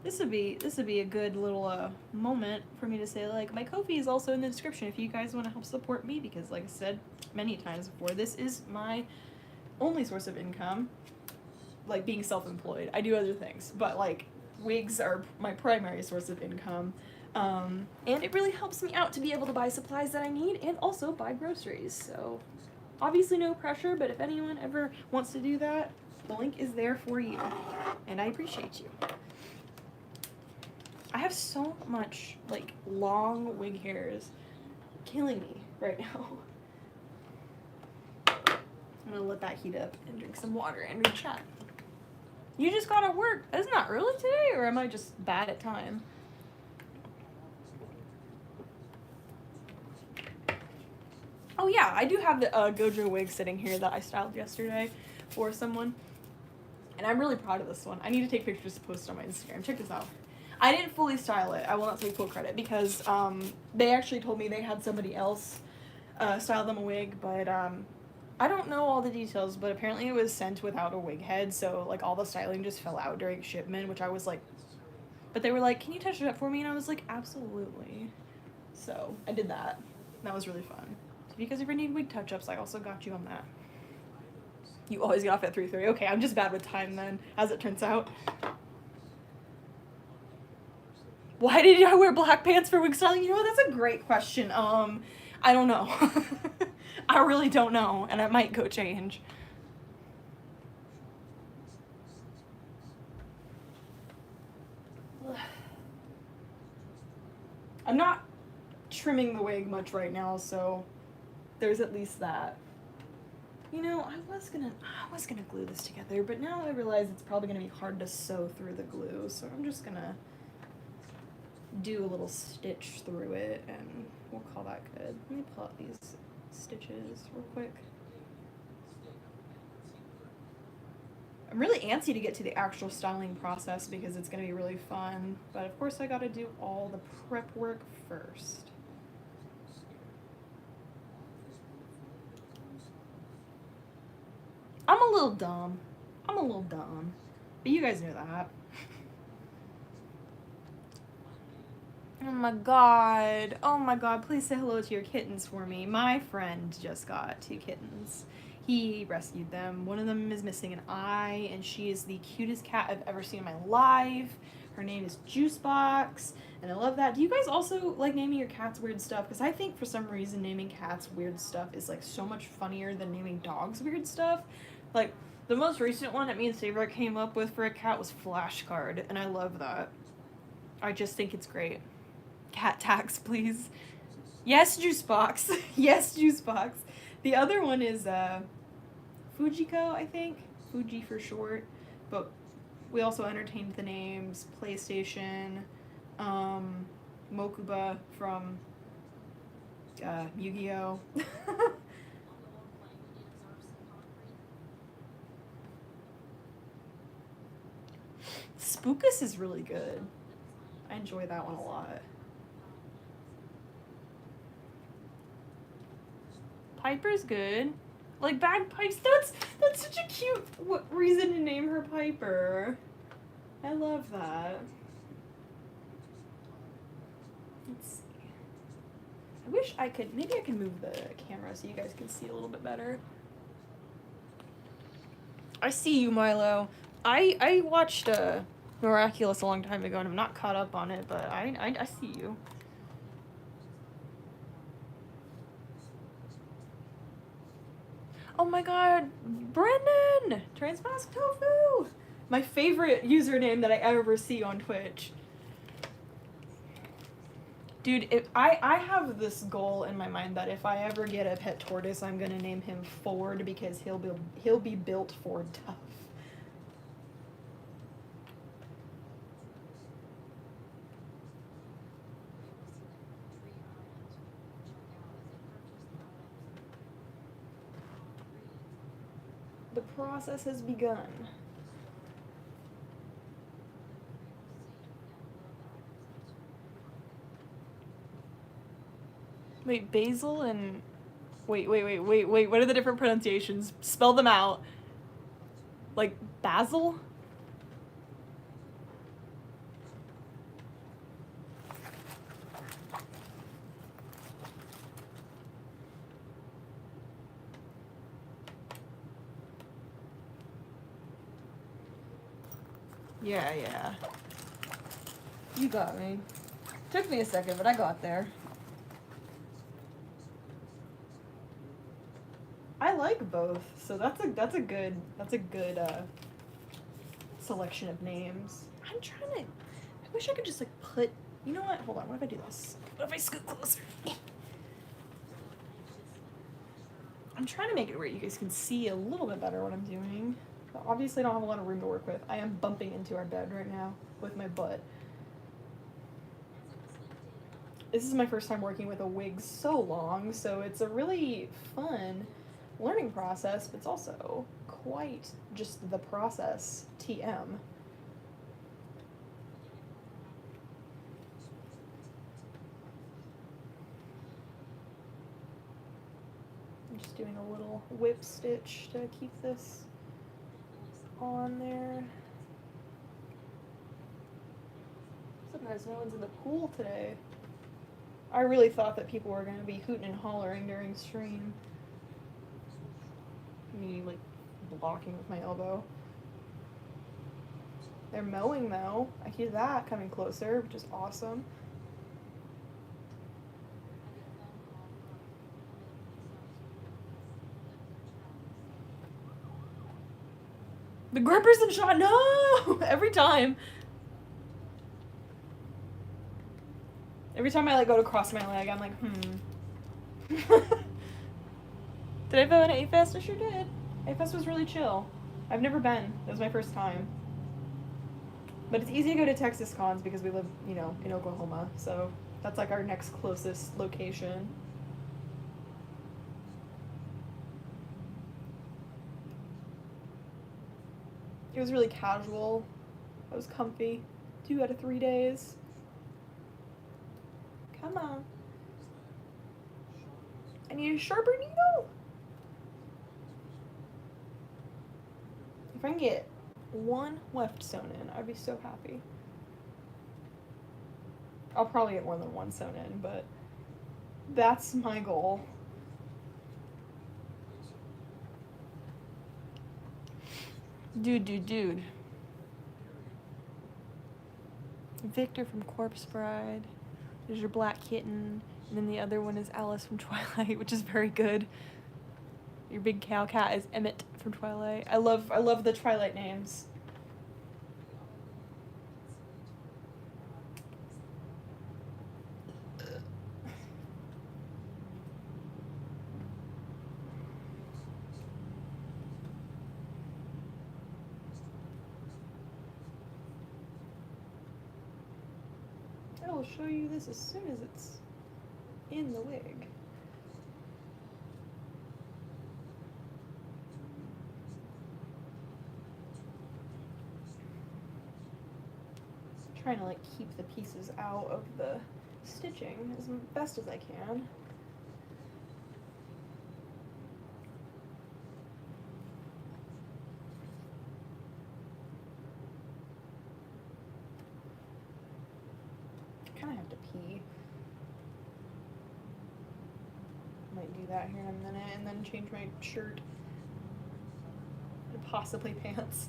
This would be a good little moment for me to say, like, my Ko-fi is also in the description if you guys want to help support me, because like I said many times before, this is my only source of income, like being self-employed. I do other things, but like wigs are my primary source of income, and it really helps me out to be able to buy supplies that I need and also buy groceries. So obviously no pressure, but if anyone ever wants to do that, the link is there for you, and I appreciate you. I have so much, like, long wig hairs killing me right now. I'm gonna let that heat up and drink some water and read chat. You just got to work. Isn't that early today, or am I just bad at time? Oh yeah, I do have the Gojo wig sitting here that I styled yesterday for someone. And I'm really proud of this one. I need to take pictures to post on my Instagram. Check this out. I didn't fully style it. I will not take full credit because they actually told me they had somebody else style them a wig, but I don't know all the details, but apparently it was sent without a wig head, so like all the styling just fell out during shipment, which I was like, but they were like, can you touch it up for me? And I was like, absolutely. So I did that. That was really fun. So if you guys ever need wig touch-ups, I also got you on that. You always get off at 3:30. Okay, I'm just bad with time then, as it turns out. Why did I wear black pants for wig styling? You know what? That's a great question. I don't know. I really don't know, and it might go change. I'm not trimming the wig much right now, so there's at least that. You know, I was gonna glue this together, but now I realize it's probably gonna be hard to sew through the glue, so I'm just gonna do a little stitch through it, and we'll call that good. Let me pull out these stitches real quick. I'm really antsy to get to the actual styling process because it's gonna be really fun, but of course I gotta do all the prep work first. I'm a little dumb, but you guys know that. Oh my god, please say hello to your kittens for me. My friend just got 2 kittens. He rescued them. One of them is missing an eye, and she is the cutest cat I've ever seen in my life. Her name is Juicebox, and I love that. Do you guys also like naming your cats weird stuff? Because I think for some reason naming cats weird stuff is like so much funnier than naming dogs weird stuff. Like, the most recent one that me and Sabra came up with for a cat was Flashcard, and I love that. I just think it's great. Cat tax, please. Yes, Juicebox. Yes, Juicebox. The other one is Fujiko, I think. Fuji for short. But We also entertained the names PlayStation, Mokuba from Yu-Gi-Oh! Spookus is really good. I enjoy that one a lot. Piper's good. Like bagpipes. That's such a cute reason to name her Piper. I love that. Let's see. I wish I could. Maybe I can move the camera so you guys can see a little bit better. I see you, Milo. I watched Miraculous a long time ago and I'm not caught up on it, but I see you. Oh my god, Brendan! Transmask Tofu! My favorite username that I ever see on Twitch. Dude, I have this goal in my mind that if I ever get a pet tortoise, I'm gonna name him Ford because he'll be built for tough. The process has begun. Wait, basil and... Wait, what are the different pronunciations? Spell them out. Like, basil? Yeah. You got me. Took me a second, but I got there. I like both, so that's a good selection of names. I'm trying to. I wish I could just like put. You know what? Hold on. What if I do this? What if I scoot closer? I'm trying to make it where you guys can see a little bit better what I'm doing. But obviously, I don't have a lot of room to work with. I am bumping into our bed right now with my butt. This is my first time working with a wig so long, so it's a really fun learning process, but it's also quite just the process. TM. I'm just doing a little whip stitch to keep this on there. Surprised no one's in the pool today. I really thought that people were going to be hooting and hollering during stream. Me, like, blocking with my elbow. They're mowing, though. I hear that coming closer, which is awesome. The gripper's in shot! No! Every time. Every time I, like, go to cross my leg, I'm like, Did I go in A-Fest? I sure did. A-Fest was really chill. I've never been. It was my first time. But it's easy to go to Texas cons because we live, you know, in Oklahoma. So that's like our next closest location. It was really casual. I was comfy. 2 out of 3 days. Come on. I need a sharper needle. If I can get one weft sewn in, I'd be so happy. I'll probably get more than one sewn in, but that's my goal. Dude. Victor from Corpse Bride. There's your black kitten. And then the other one is Alice from Twilight, which is very good. Your big cow cat is Emmett from Twilight. I love the Twilight names. I will show you this as soon as it's in the wig. Trying to like keep the pieces out of the stitching as best as I can. I kind of have to pee. Might do that here in a minute and then change my shirt and possibly pants.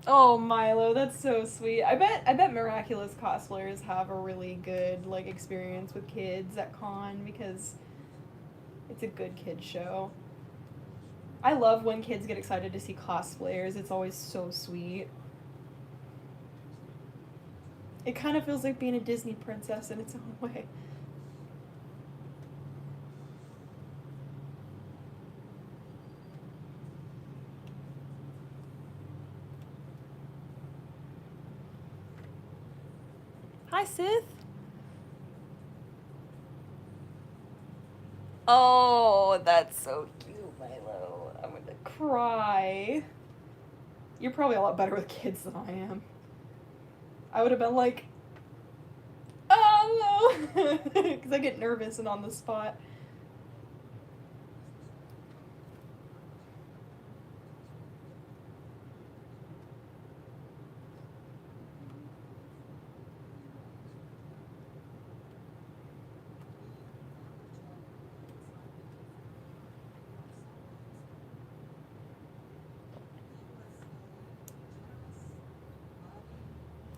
Oh, Milo, that's so sweet. I bet Miraculous cosplayers have a really good like experience with kids at con because it's a good kid show. I love when kids get excited to see cosplayers. It's always so sweet. It kind of feels like being a Disney princess in its own way. Hi, Sith. Oh, that's so cute, Milo. I'm gonna cry. You're probably a lot better with kids than I am. I would have been like, oh no, because I get nervous and on the spot.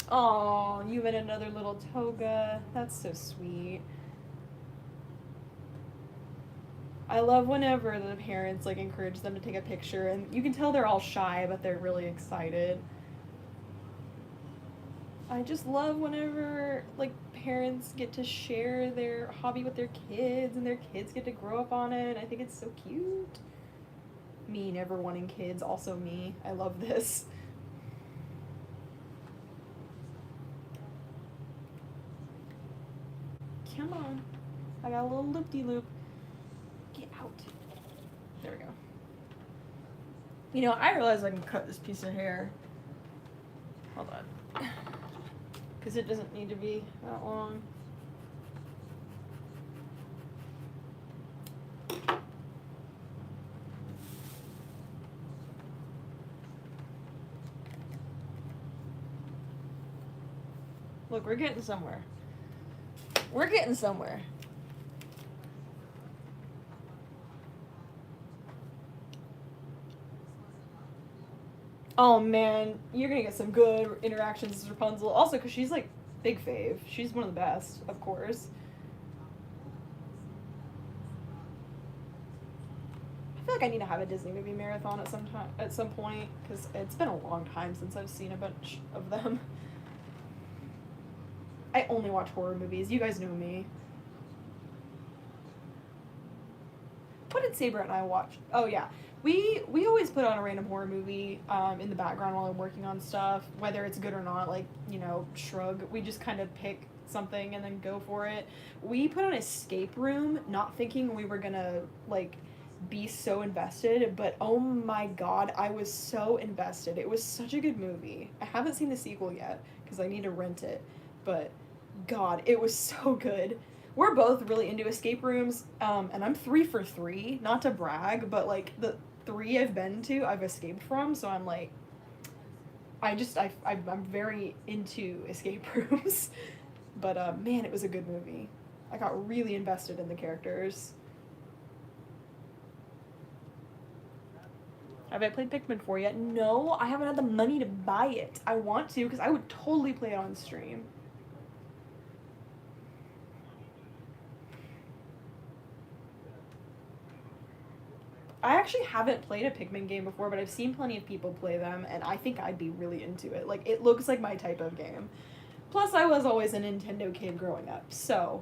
Oh, you made another little toga. That's so sweet. I love whenever the parents like encourage them to take a picture, and you can tell they're all shy, but they're really excited. I just love whenever like parents get to share their hobby with their kids, and their kids get to grow up on it. I think it's so cute. Me never wanting kids, also me. I love this. Come on. I got a little loop-de-loop. Get out. There we go. You know, I realize I can cut this piece of hair. Hold on. Because it doesn't need to be that long. Look, we're getting somewhere. We're getting somewhere. Oh man, you're gonna get some good interactions with Rapunzel. Also, because she's like big fave. She's one of the best, of course. I feel like I need to have a Disney movie marathon at some point, because it's been a long time since I've seen a bunch of them. I only watch horror movies. You guys know me. What did Saber and I watch? Oh yeah, we always put on a random horror movie in the background while I'm working on stuff, whether it's good or not. Like, you know, shrug. We just kind of pick something and then go for it. We put on Escape Room, not thinking we were gonna like be so invested, but oh my god, I was so invested. It was such a good movie. I haven't seen the sequel yet because I need to rent it, but god, it was so good. We're both really into escape rooms, and I'm 3 for 3, not to brag, but like the 3 I've been to, I've escaped from, so I'm like, I'm very into escape rooms. But man, it was a good movie. I got really invested in the characters. Have I played Pikmin 4 yet? No, I haven't had the money to buy it. I want to, because I would totally play it on stream. I actually haven't played a Pikmin game before, but I've seen plenty of people play them, and I think I'd be really into it. Like, it looks like my type of game. Plus, I was always a Nintendo kid growing up, so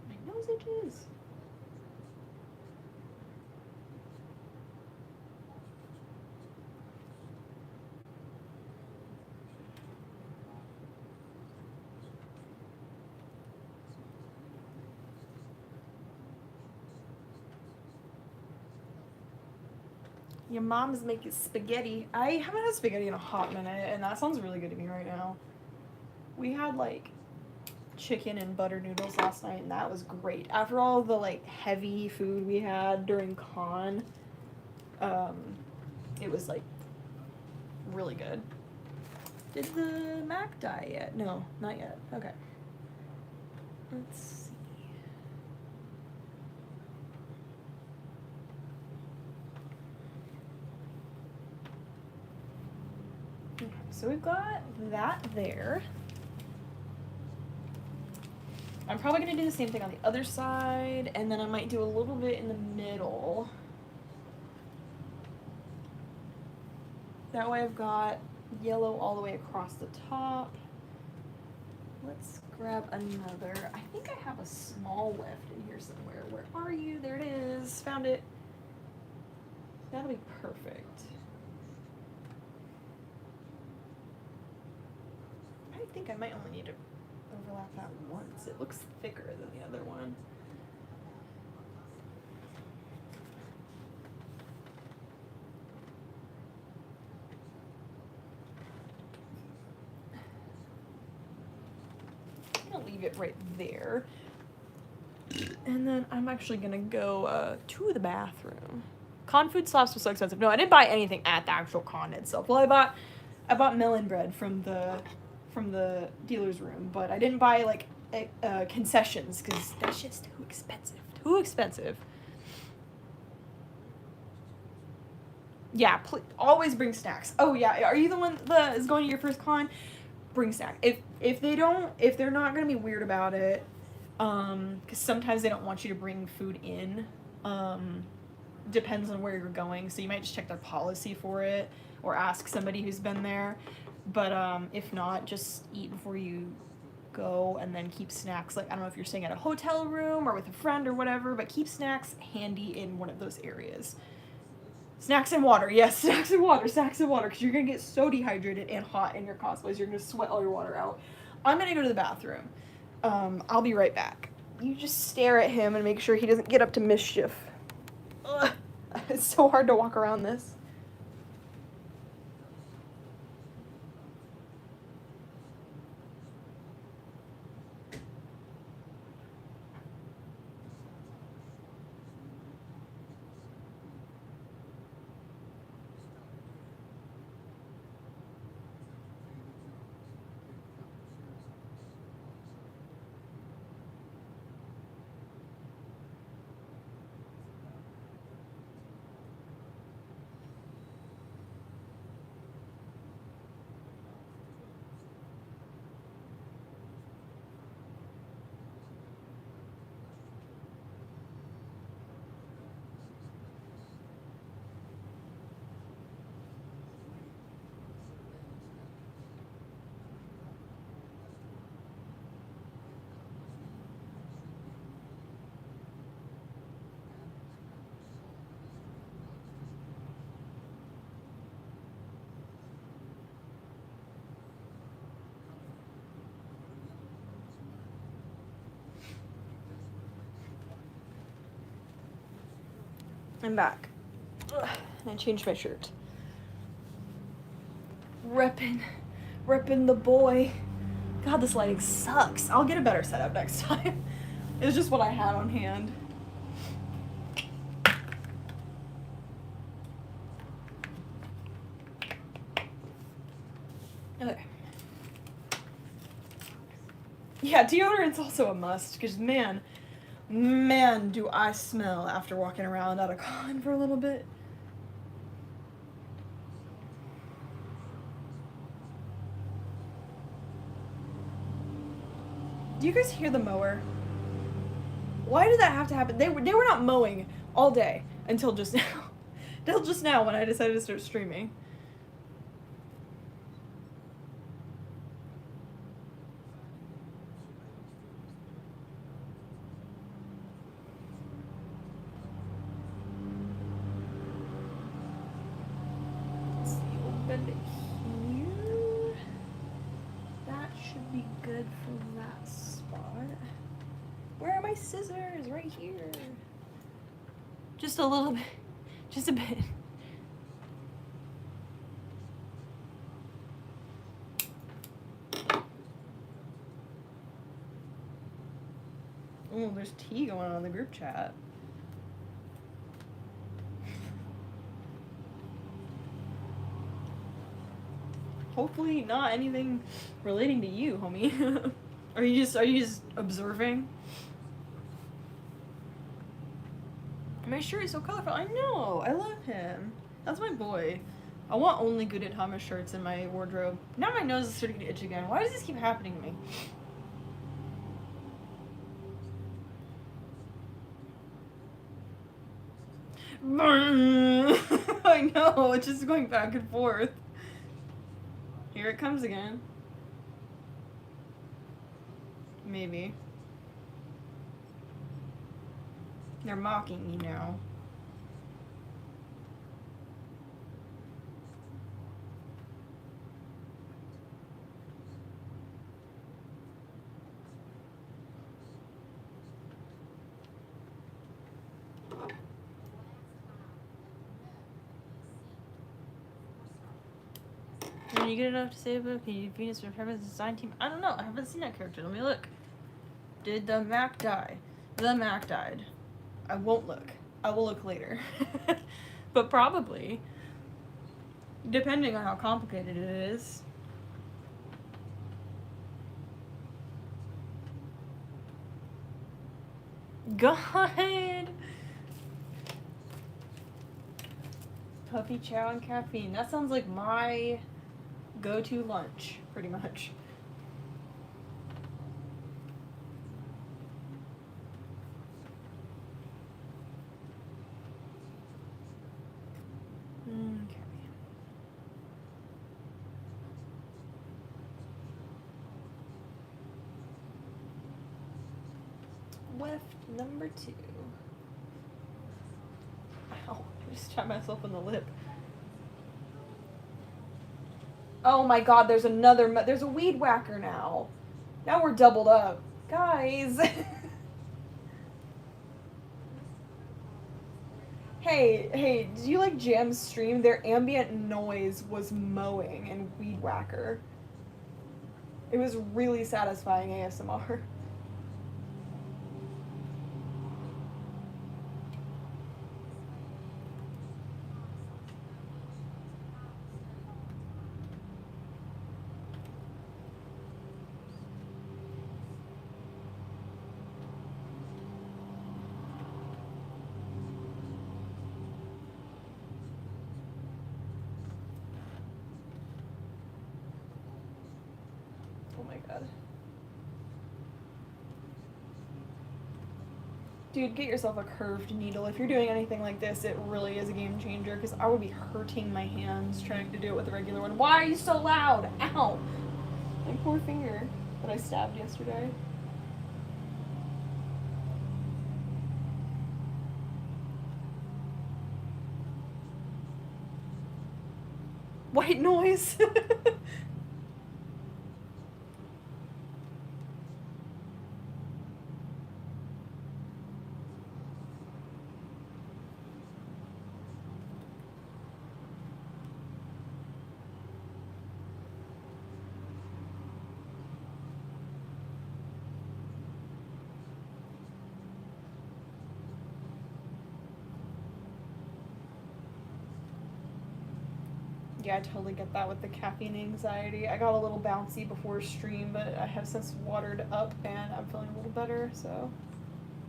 my nose itches. Your mom's making spaghetti. I haven't had spaghetti in a hot minute, and that sounds really good to me right now. We had, like, chicken and butter noodles last night, and that was great. After all the, like, heavy food we had during con, it was, like, really good. Did the Mac die yet? No, not yet. Okay. Let's see. Okay, so we've got that there. I'm probably going to do the same thing on the other side, and then I might do a little bit in the middle. That way I've got yellow all the way across the top. Let's grab another. I think I have a small left in here somewhere. Where are you? There it is. Found it. That'll be perfect. I think I might only need to overlap that once. It looks thicker than the other one. I'm gonna leave it right there. And then I'm actually gonna go to the bathroom. Con food slabs was so expensive. No, I didn't buy anything at the actual con itself. Well, I bought melon bread from the dealer's room, but I didn't buy like concessions because that shit's too expensive. Too expensive. Yeah, always bring snacks. Oh yeah, are you the one that is going to your first con? Bring snack. If they're not gonna be weird about it, because sometimes they don't want you to bring food in. Depends on where you're going, so you might just check their policy for it or ask somebody who's been there. But if not, just eat before you go, and then keep snacks. Like, I don't know if you're staying at a hotel room or with a friend or whatever, but keep snacks handy in one of those areas. Snacks and water, yes, snacks and water, because you're gonna get so dehydrated and hot in your cosplays, you're gonna sweat all your water out. I'm gonna go to the bathroom. I'll be right back. You just stare at him and make sure he doesn't get up to mischief. Ugh. It's so hard to walk around this. I'm back. Ugh, and I changed my shirt. Reppin' the boy. God, this lighting sucks. I'll get a better setup next time. It's just what I had on hand. Okay. Yeah, deodorant's also a must, because man, do I smell after walking around at a con for a little bit. Do you guys hear the mower? Why did that have to happen? They were not mowing all day until just now. Until just now when I decided to start streaming. good for that spot. Where are my scissors? Right here. Just a little bit. Just a bit. Oh, there's tea going on in the group chat. Hopefully not anything relating to you, homie. Are you just observing? My shirt is so colorful. I know. I love him. That's my boy. I want only Good at Thomas shirts in my wardrobe. Now my nose is starting to itch again. Why does this keep happening to me? I know, it's just going back and forth. Here it comes again. Maybe. They're mocking me now. When you get enough to save it, can you Venus from Heaven's design team? I don't know. I haven't seen that character. Let me look. Did the Mac die? The Mac died. I won't look. I will look later. But probably. Depending on how complicated it is. God! Puppy chow and caffeine. That sounds like my go-to lunch, pretty much. Okay. Left number 2. Ow, I just shot myself in the lip. Oh my god, there's there's a weed whacker now. Now we're doubled up. Guys. Hey, did you like Jam's stream? Their ambient noise was mowing and weed whacker. It was really satisfying ASMR. Oh my god. Dude, get yourself a curved needle. If you're doing anything like this, it really is a game changer, because I would be hurting my hands trying to do it with a regular one. Why are you so loud? Ow! My poor finger that I stabbed yesterday. White noise! Yeah, I totally get that with the caffeine anxiety. I got a little bouncy before stream, but I have since watered up and I'm feeling a little better, so.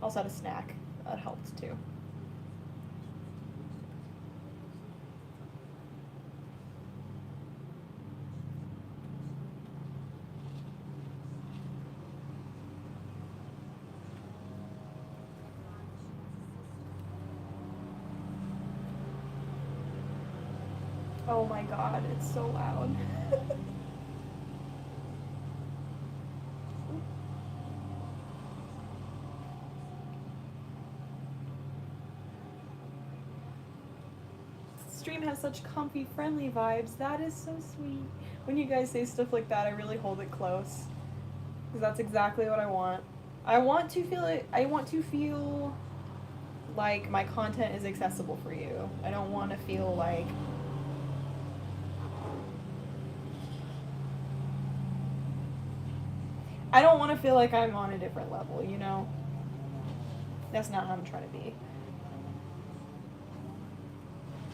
Also had a snack. That helped too. Oh my god, it's so loud. Stream has such comfy, friendly vibes. That is so sweet. When you guys say stuff like that, I really hold it close. Because that's exactly what I want. I want to feel it. I want to feel like my content is accessible for you. I don't want to feel like I'm on a different level, you know? That's not how I'm trying to be.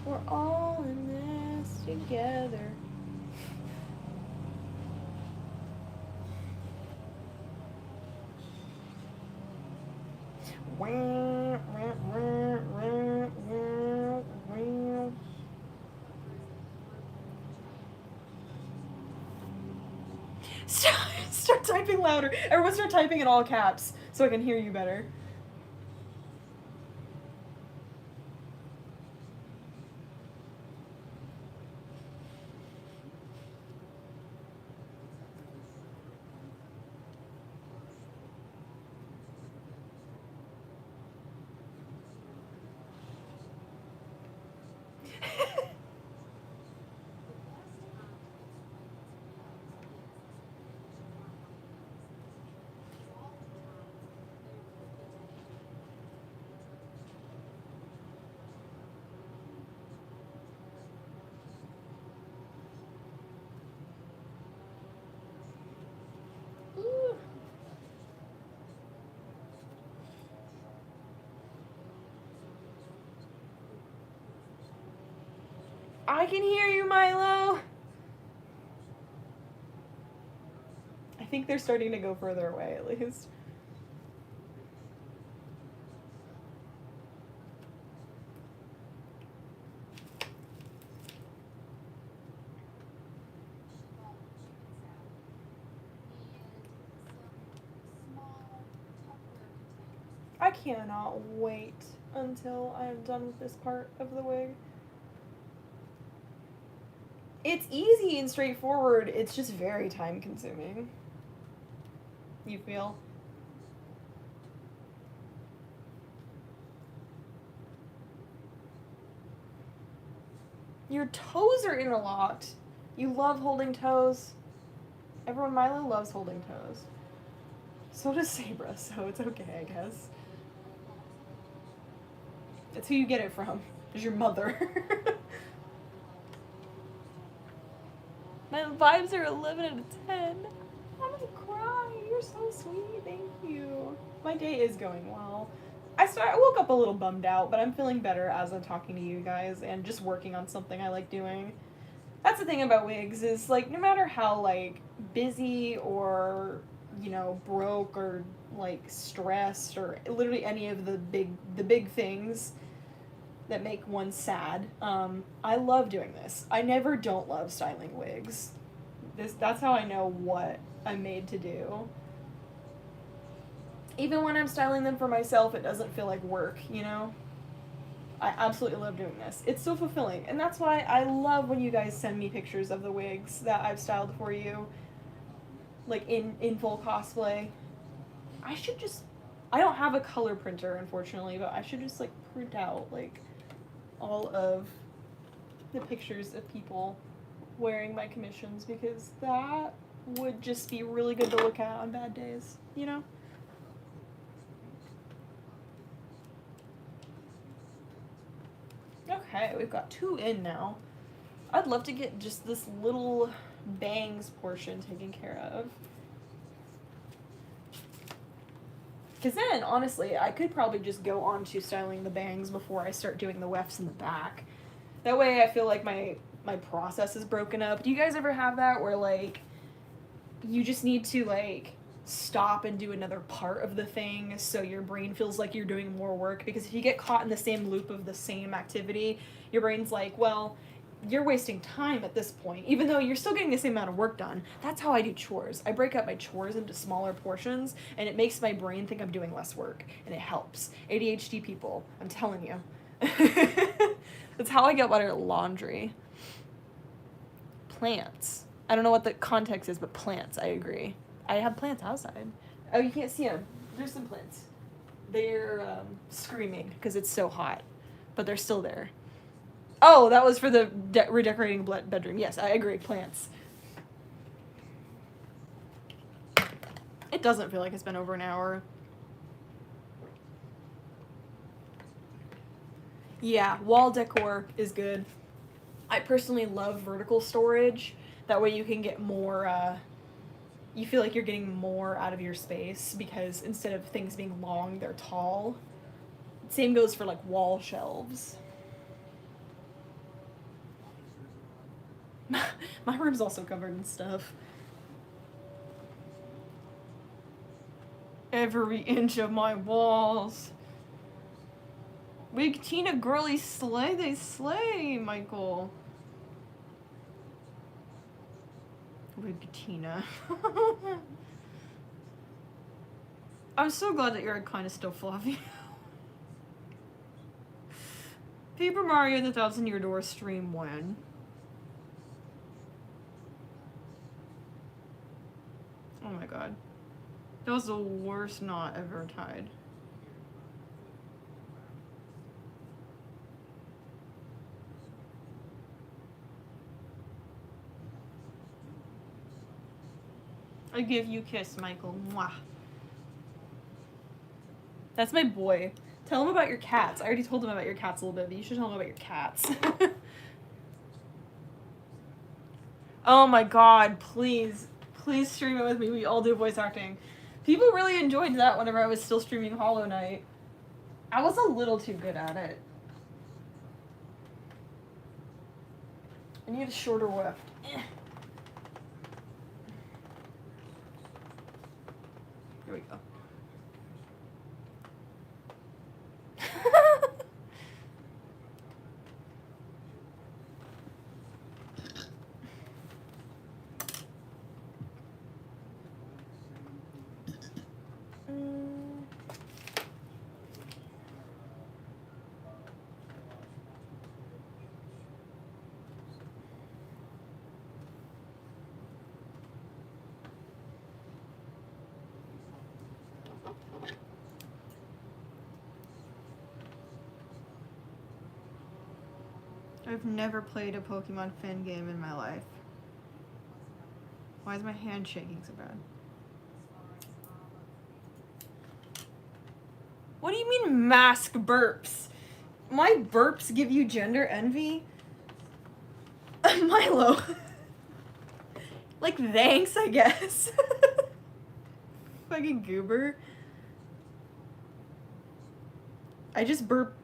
We're all in this together. Start typing louder. Everyone start typing in all caps so I can hear you better. I can hear you, Milo. I think they're starting to go further away, at least. I cannot wait until I'm done with this part of the wig. It's easy and straightforward, it's just very time consuming. You feel? Your toes are interlocked. You love holding toes. Everyone, Milo loves holding toes. So does Sabra, so it's okay, I guess. It's who you get it from. It's your mother. My vibes are 11 out of 10. I'm gonna cry. You're so sweet. Thank you. My day is going well. I woke up a little bummed out, but I'm feeling better as I'm talking to you guys and just working on something I like doing. That's the thing about wigs is, like, no matter how, like, busy or, you know, broke or, like, stressed or literally any of the big things that make one sad, I love doing this. I never don't love styling wigs. That's how I know what I'm made to do. Even when I'm styling them for myself, it doesn't feel like work, you know? I absolutely love doing this. It's so fulfilling. And that's why I love when you guys send me pictures of the wigs that I've styled for you, like in full cosplay. I don't have a color printer, unfortunately, but I should just, like, print out, like, all of the pictures of people wearing my commissions, because that would just be really good to look at on bad days, you know? Okay, we've got 2 in now. I'd love to get just this little bangs portion taken care of. Because then, honestly, I could probably just go on to styling the bangs before I start doing the wefts in the back. That way I feel like my process is broken up. Do you guys ever have that where, like, you just need to, like, stop and do another part of the thing so your brain feels like you're doing more work? Because if you get caught in the same loop of the same activity, your brain's like, well, you're wasting time at this point, even though you're still getting the same amount of work done. That's how I do chores. I break up my chores into smaller portions, and it makes my brain think I'm doing less work, and it helps. ADHD people, I'm telling you. That's how I get better at laundry. Plants. I don't know what the context is, but plants, I agree. I have plants outside. Oh, you can't see them. There's some plants. They're screaming because it's so hot, but they're still there. Oh, that was for the redecorating bedroom. Yes, I agree. Plants. It It doesn't feel like it's been over an hour. Yeah, wall decor is good. I personally love vertical storage. That way you can get more, you feel like you're getting more out of your space because instead of things being long, they're tall. Same goes for like wall shelves. My room's also covered in stuff. Every inch of my walls. Wig Tina girly slay, they slay, Michael. Wig Tina. I'm so glad that you're kind of still fluffy. Paper Mario and the Thousand Year Door stream when? Oh my god. That was the worst knot ever tied. I give you a kiss, Michael. Mwah. That's my boy. Tell him about your cats. I already told him about your cats a little bit, but you should tell him about your cats. Oh my god, please. Please stream it with me. We all do voice acting. People really enjoyed that whenever I was still streaming Hollow Knight. I was a little too good at it. I need a shorter weft. Here we go. I've never played a Pokemon fan game in my life. Why is my hand shaking so bad? What do you mean mask burps? My burps give you gender envy? Milo. Like, thanks, I guess. Fucking goober. I just burp.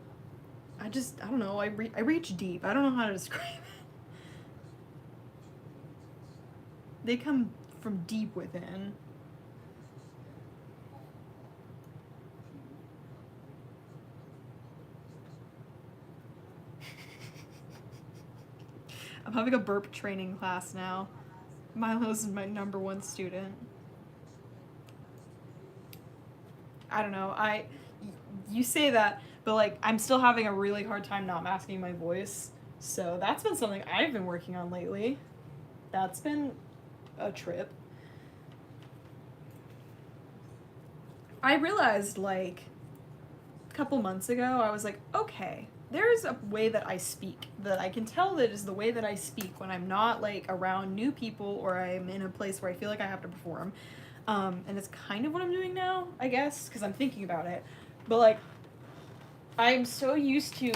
I don't know, I reach deep. I don't know how to describe it. They come from deep within. I'm having a burp training class now. Milo's my #1 student. I don't know, you say that, but like, I'm still having a really hard time not masking my voice. So that's been something I've been working on lately. That's been a trip. I realized like a couple months ago, I was like, okay, there's a way that I speak that I can tell that is the way that I speak when I'm not like around new people or I'm in a place where I feel like I have to perform. And it's kind of what I'm doing now, I guess, because I'm thinking about it. But like, I'm so used to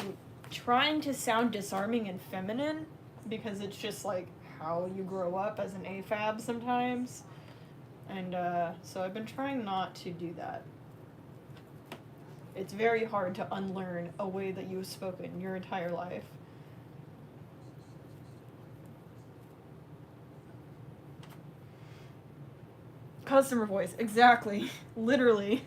trying to sound disarming and feminine because it's just like how you grow up as an AFAB sometimes. And so I've been trying not to do that. It's very hard to unlearn a way that you've spoken your entire life. Customer voice, exactly. Literally.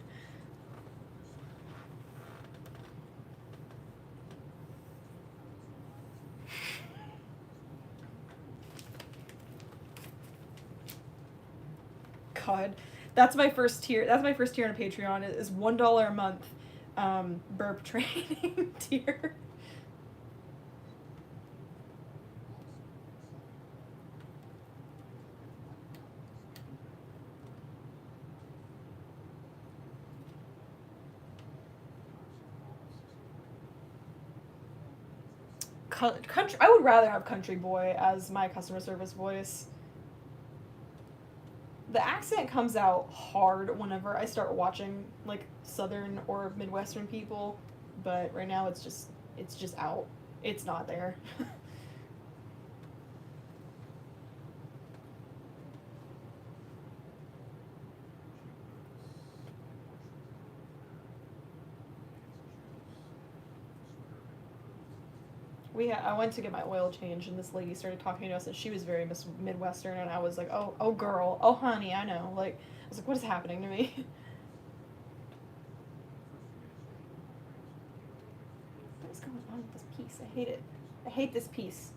God, that's my first tier. That's my first tier on a Patreon. Is $1 a month, burp training tier. Country. I would rather have Country Boy as my customer service voice. the accent comes out hard whenever I start watching like Southern or Midwestern people, but right now it's just out. It's not there. I went to get my oil change, and this lady started talking to us, and she was very Midwestern, and I was like, oh girl, oh honey, I know. Like, I was like, what is happening to me? What is going on with this piece? I hate it. I hate this piece.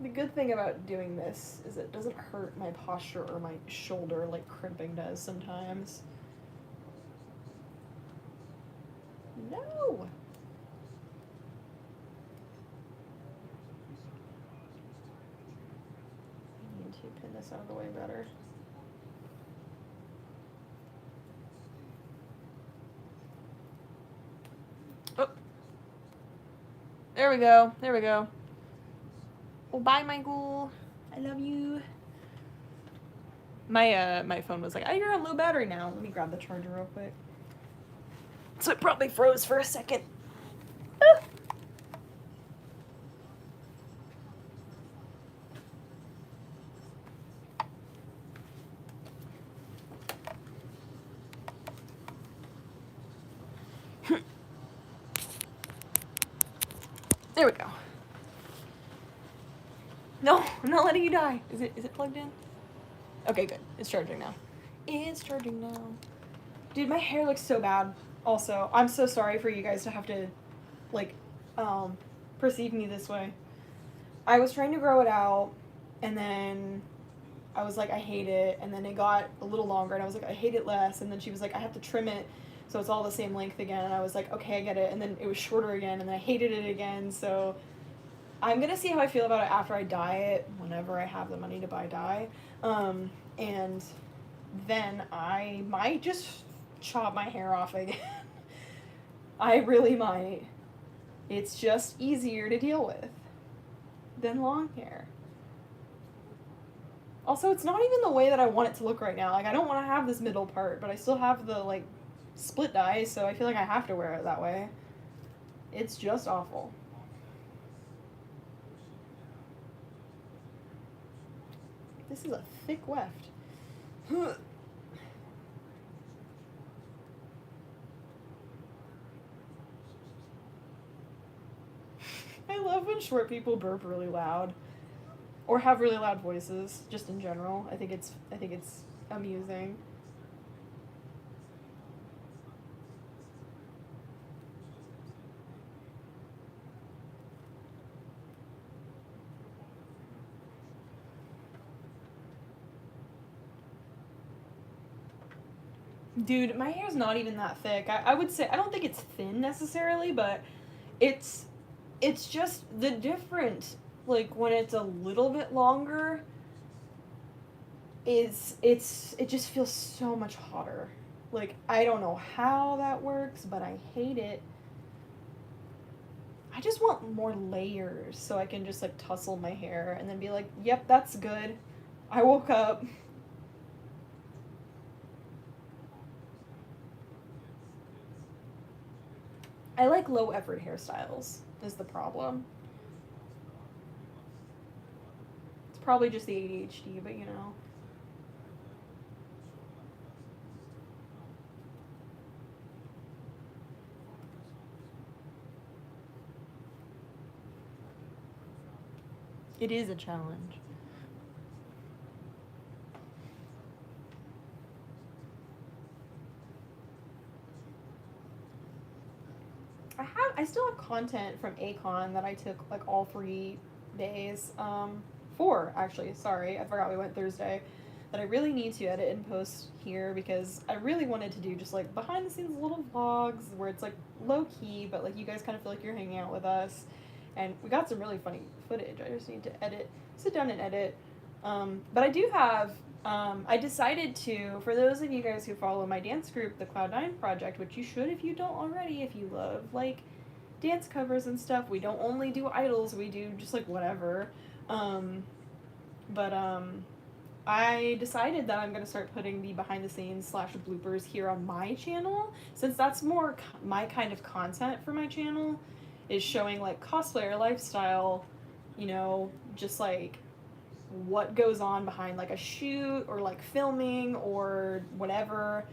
The good thing about doing this is it doesn't hurt my posture or my shoulder like crimping does sometimes. No! I need to pin this out of the way better. Oh! There we go. There we go. Oh, bye, Michael. I love you. My phone was like, oh, you're on low battery now. Let me grab the charger real quick. So it probably froze for a second. Ah. There we go. No, I'm not letting you die. Is it plugged in? Okay, good. It's charging now. It's charging now. Dude, my hair looks so bad. Also, I'm so sorry for you guys to have to, like, perceive me this way. I was trying to grow it out, and then I was like, I hate it, and then it got a little longer, and I was like, I hate it less, and then she was like, I have to trim it, so it's all the same length again, and I was like, okay, I get it, and then it was shorter again, and then I hated it again, so I'm gonna see how I feel about it after I dye it, whenever I have the money to buy dye, and then I might just chop my hair off again. I really might. It's just easier to deal with than long hair. Also, it's not even the way that I want it to look right now. Like, I don't want to have this middle part, but I still have the, like, split dye, so I feel like I have to wear it that way. It's just awful. This is a thick weft. I love when short people burp really loud. Or have really loud voices, just in general. I think it's amusing. Dude, my hair's not even that thick. I would say I don't think it's thin necessarily, but it's just the difference, like when it's a little bit longer, it just feels so much hotter. Like, I don't know how that works, but I hate it. I just want more layers so I can just like tussle my hair and then be like, yep, that's good. I woke up. I like low effort hairstyles, is the problem. It's probably just the ADHD, but you know. It is a challenge. I still have content from Acon that I took like all 3 days. 4 actually. Sorry, I forgot we went Thursday. That I really need to edit and post here because I really wanted to do just like behind the scenes little vlogs where it's like low key, but like you guys kind of feel like you're hanging out with us. And we got some really funny footage. I just need to sit down and edit. But I do have, I decided to, for those of you guys who follow my dance group, the Cloud9 Project, which you should if you don't already, if you love, like, dance covers and stuff. We don't only do idols, we do just, like, whatever. But I decided that I'm going to start putting the behind the scenes / bloopers here on my channel, since that's more my kind of content for my channel, is showing, like, cosplayer lifestyle, you know, just, like, what goes on behind, like, a shoot or, like, filming or whatever.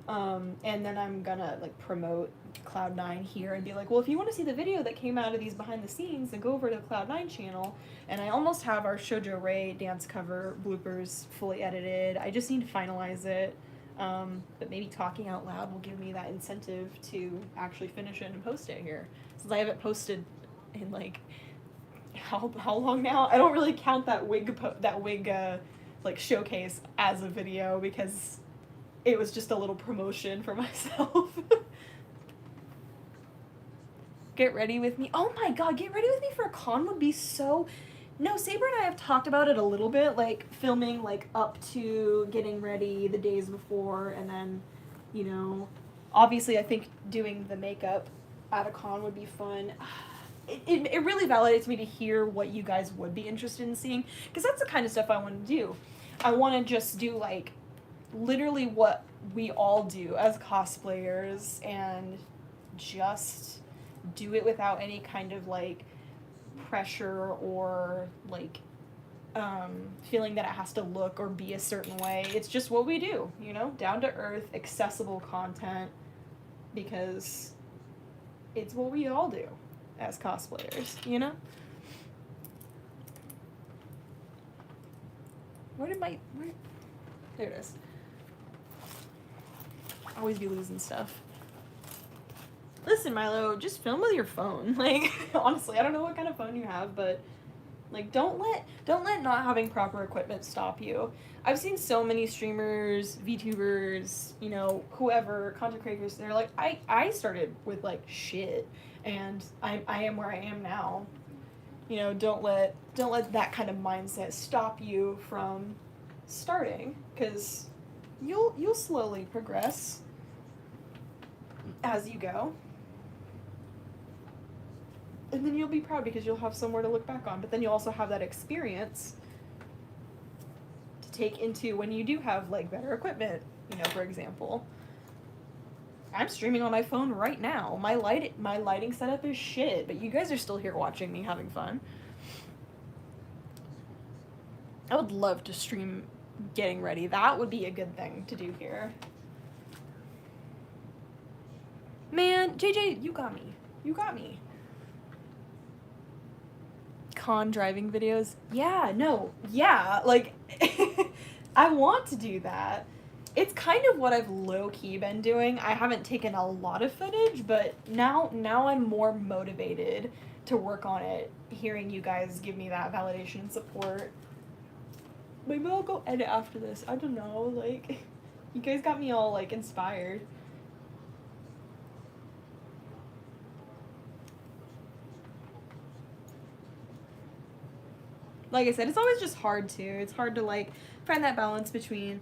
And then I'm gonna, like, promote Cloud9 here and be like, well, if you want to see the video that came out of these behind the scenes, then go over to the Cloud9 channel. And I almost have our Shoujo Rei dance cover bloopers fully edited. I just need to finalize it. But maybe talking out loud will give me that incentive to actually finish it and post it here, since I haven't posted in, like, how long now? I don't really count that wig like, showcase as a video, because it was just a little promotion for myself. Get ready with me. Oh my god, get ready with me for a con would be so... No, Saber and I have talked about it a little bit, like, filming, like, up to getting ready the days before, and then, you know, obviously I think doing the makeup at a con would be fun. It really validates me to hear what you guys would be interested in seeing, because that's the kind of stuff I want to do. I want to just do, like, literally what we all do as cosplayers, and just do it without any kind of, like, pressure or, like, feeling that it has to look or be a certain way. It's just what we do, you know? Down to earth, accessible content, because it's what we all do as cosplayers, you know? Where? There it is. Always be losing stuff. Listen, Milo, just film with your phone. Like, honestly, I don't know what kind of phone you have, but, like, don't let not having proper equipment stop you. I've seen so many streamers, VTubers, you know, whoever, content creators, they're like, I started with, like, shit, and I am where I am now. You know, don't let that kind of mindset stop you from starting, because you'll slowly progress as you go. And then you'll be proud because you'll have somewhere to look back on. But then you'll also have that experience to take into when you do have, like, better equipment. You know, for example, I'm streaming on my phone right now. My lighting setup is shit, but you guys are still here watching me having fun. I would love to stream getting ready. That would be a good thing to do here. Man, JJ, you got me. You got me. Con driving videos. Yeah, no. Yeah, like, I want to do that. It's kind of what I've low-key been doing. I haven't taken a lot of footage, but now I'm more motivated to work on it, hearing you guys give me that validation and support. Maybe I'll go edit after this. I don't know, like, you guys got me all, like, inspired. Like I said, it's always just hard to. It's hard to, like, find that balance between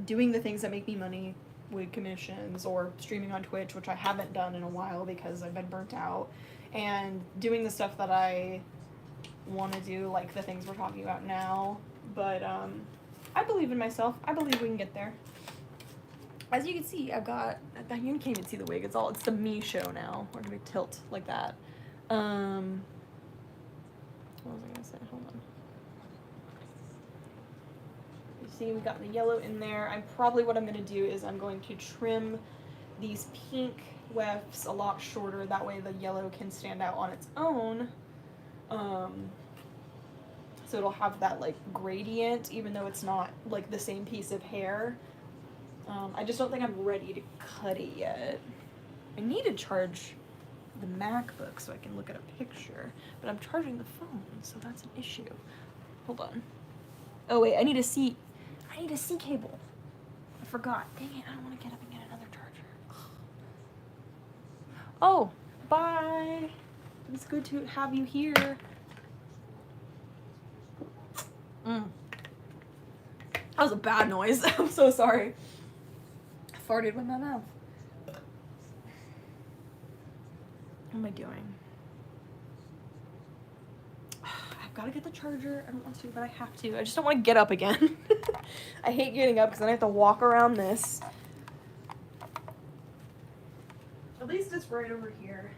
doing the things that make me money with commissions or streaming on Twitch, which I haven't done in a while because I've been burnt out, and doing the stuff that I want to do, like the things we're talking about now. But I believe in myself. I believe we can get there. As you can see, I've got, you can't even see the wig. It's the me show now. We're gonna tilt like that. What was I gonna say? Hold on. You see, we got the yellow in there. What I'm gonna do is I'm going to trim these pink wefts a lot shorter. That way the yellow can stand out on its own. So it'll have that, like, gradient, even though it's not, like, the same piece of hair. I just don't think I'm ready to cut it yet. I need to charge the MacBook so I can look at a picture, but I'm charging the phone, so that's an issue. Hold on. Oh wait, I need a C cable. I forgot. Dang it, I don't want to get up and get another charger. Oh, bye. It's good to have you here. That was a bad noise. I'm so sorry. I farted with my mouth. What am I doing? I've got to get the charger. I don't want to, but I have to. I just don't want to get up again. I hate getting up because then I have to walk around this. At least it's right over here.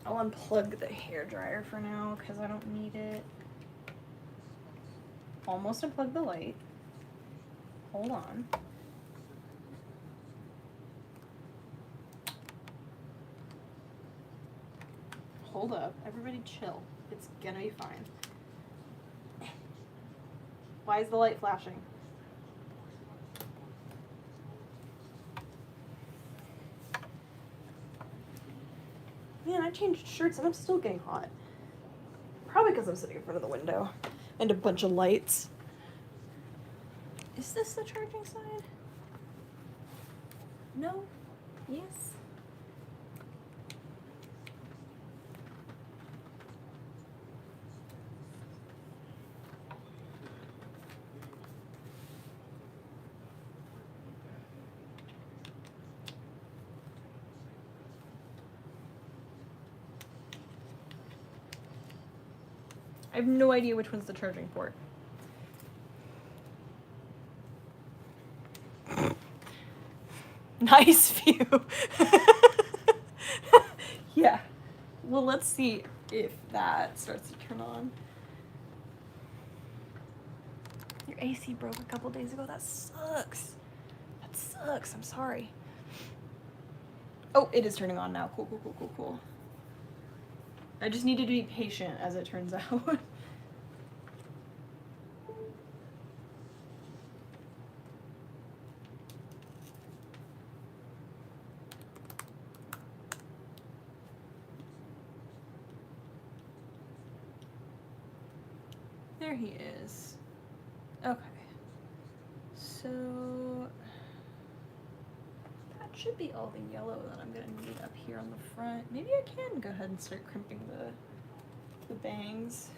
I'll unplug the hairdryer for now because I don't need it. Almost unplugged the light. Hold on. Hold up. Everybody chill. It's gonna be fine. Why is the light flashing? Man, I changed shirts and I'm still getting hot. Probably because I'm sitting in front of the window and a bunch of lights. Is this the charging side? No? Yes? I have no idea which one's the charging port. Nice view. Yeah. Well, let's see if that starts to turn on. Your AC broke a couple days ago. That sucks. That sucks. I'm sorry. Oh, it is turning on now. Cool, cool, cool, cool, cool. I just needed to be patient, as it turns out. There he is. Okay. So that should be all the yellow that I'm gonna need up here on the front. Maybe I can go ahead and start crimping the bangs.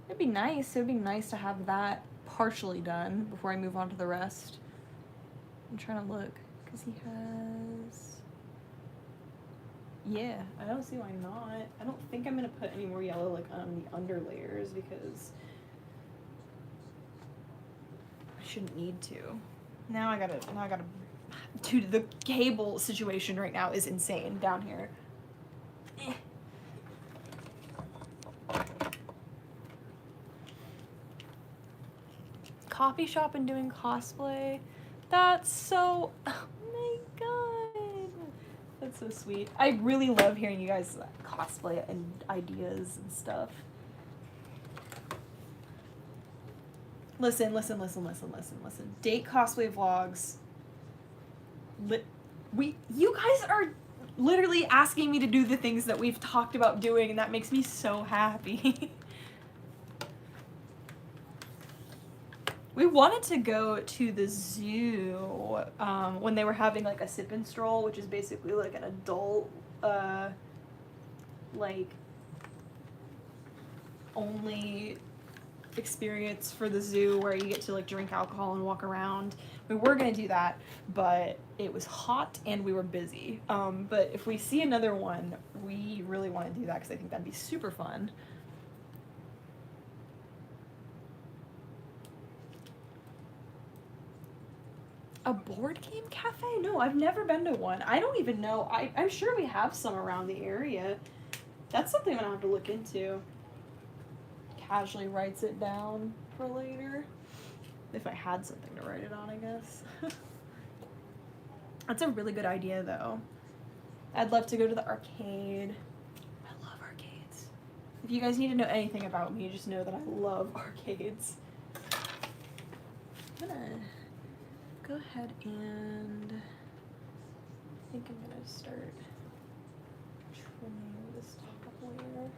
It'd be nice. It would be nice to have that partially done before I move on to the rest. I'm trying to look because he has. Yeah, I don't see why not. I don't think I'm gonna put any more yellow like on the under layers because I shouldn't need to. Now I gotta. Dude, the cable situation right now is insane down here. Coffee shop and doing cosplay. That's so. Oh my god. That's so sweet. I really love hearing you guys cosplay and ideas and stuff. Listen. Date cosplay vlogs. You guys are literally asking me to do the things that we've talked about doing, and that makes me so happy. We wanted to go to the zoo when they were having like a sip and stroll, which is basically like an adult, like only experience for the zoo where you get to like drink alcohol and walk around. We were gonna do that, but it was hot and we were busy. But if we see another one, we really want to do that because I think that'd be super fun. A board game cafe? No, I've never been to one. I don't even know. I'm sure we have some around the area. That's something I'm gonna have to look into. Casually writes it down for later. If I had something to write it on, I guess. That's a really good idea, though. I'd love to go to the arcade. I love arcades. If you guys need to know anything about me, just know that I love arcades. I'm gonna go ahead and I think I'm gonna start trimming this top layer.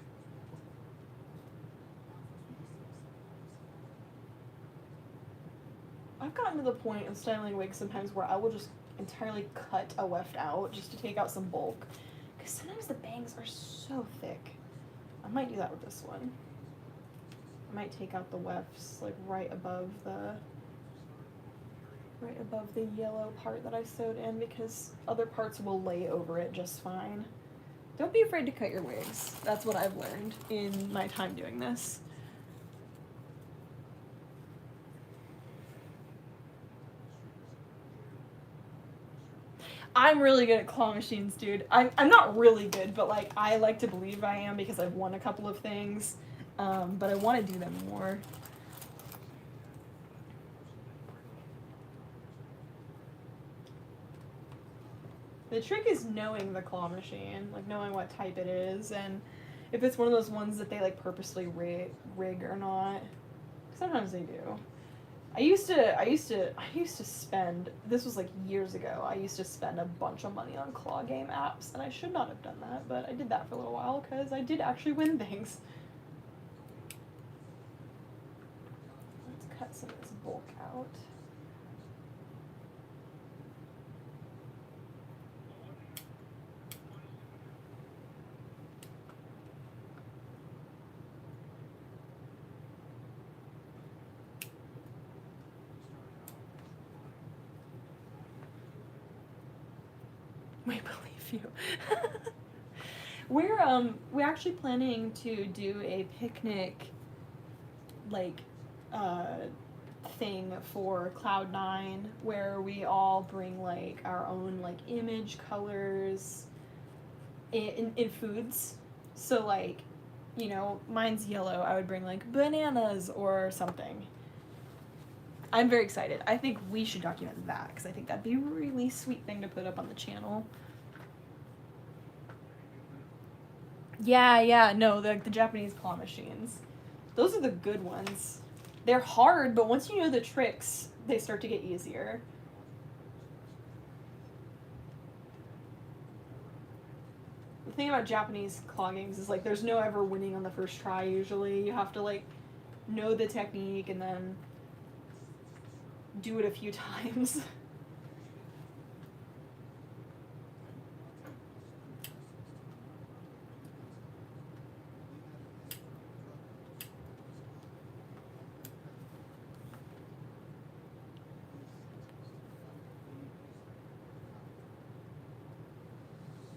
I've gotten to the point of styling wigs sometimes where I will just entirely cut a weft out just to take out some bulk. Because sometimes the bangs are so thick. I might do that with this one. I might take out the wefts like right above the yellow part that I sewed in, because other parts will lay over it just fine. Don't be afraid to cut your wigs. That's what I've learned in my time doing this. I'm really good at claw machines, dude. I'm not really good, but like I like to believe I am because I've won a couple of things. But I want to do them more. The trick is knowing the claw machine, like knowing what type it is, and if it's one of those ones that they like purposely rig or not. Sometimes they do. I used to spend, this was like years ago, I used to spend a bunch of money on claw game apps, and I should not have done that, but I did that for a little while because I did actually win things. Let's cut some of this bulk out. We believe you. We're actually planning to do a picnic, like, thing for Cloud9 where we all bring like our own like image colors in foods. So like, you know, mine's yellow. I would bring like bananas or something. I'm very excited. I think we should document that because I think that'd be a really sweet thing to put up on the channel. Yeah, no, the Japanese claw machines. Those are the good ones. They're hard, but once you know the tricks, they start to get easier. The thing about Japanese claw games is like there's no ever winning on the first try usually. You have to like know the technique and then do it a few times.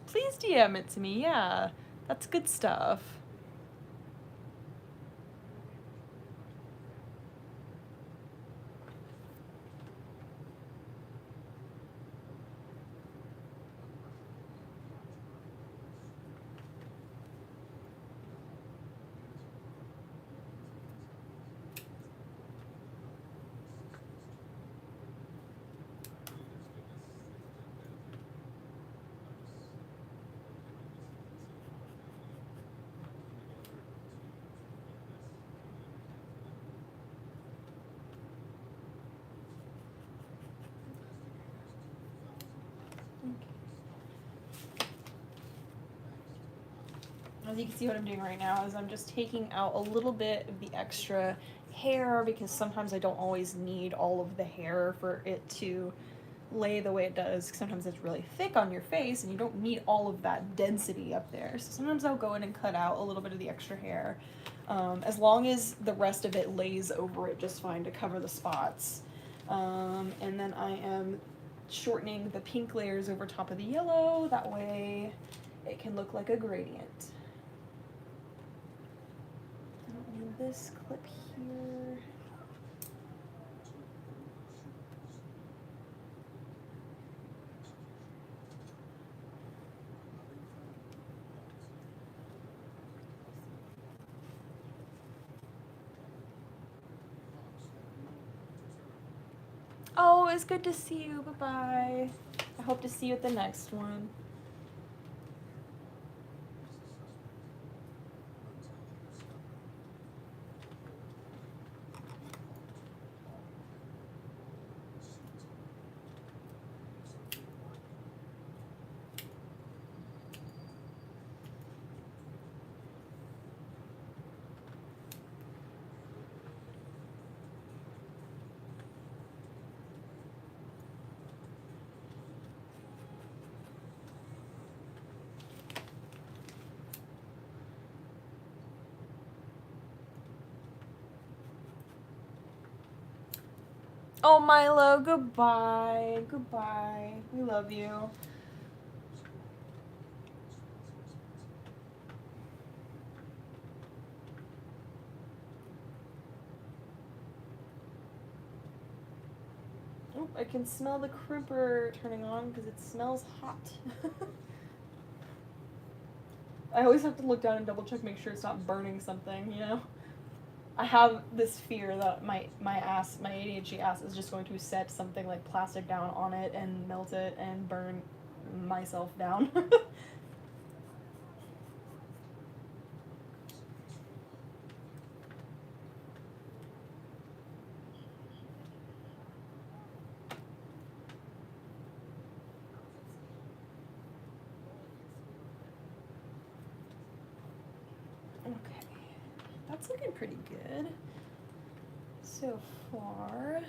Please DM it to me, yeah. That's good stuff. As you can see, what I'm doing right now is I'm just taking out a little bit of the extra hair because sometimes I don't always need all of the hair for it to lay the way it does. Sometimes it's really thick on your face and you don't need all of that density up there. So sometimes I'll go in and cut out a little bit of the extra hair, as long as the rest of it lays over it just fine to cover the spots. And then I am shortening the pink layers over top of the yellow. That way it can look like a gradient. This clip here. Oh, it's good to see you. Bye-bye. I hope to see you at the next one. Oh, Milo, goodbye. Goodbye. We love you. Oh, I can smell the crimper turning on because it smells hot. I always have to look down and double check, make sure it's not burning something, you know? I have this fear that my ADHD ass is just going to set something like plastic down on it and melt it and burn myself down. Okay, that's looking pretty good so far.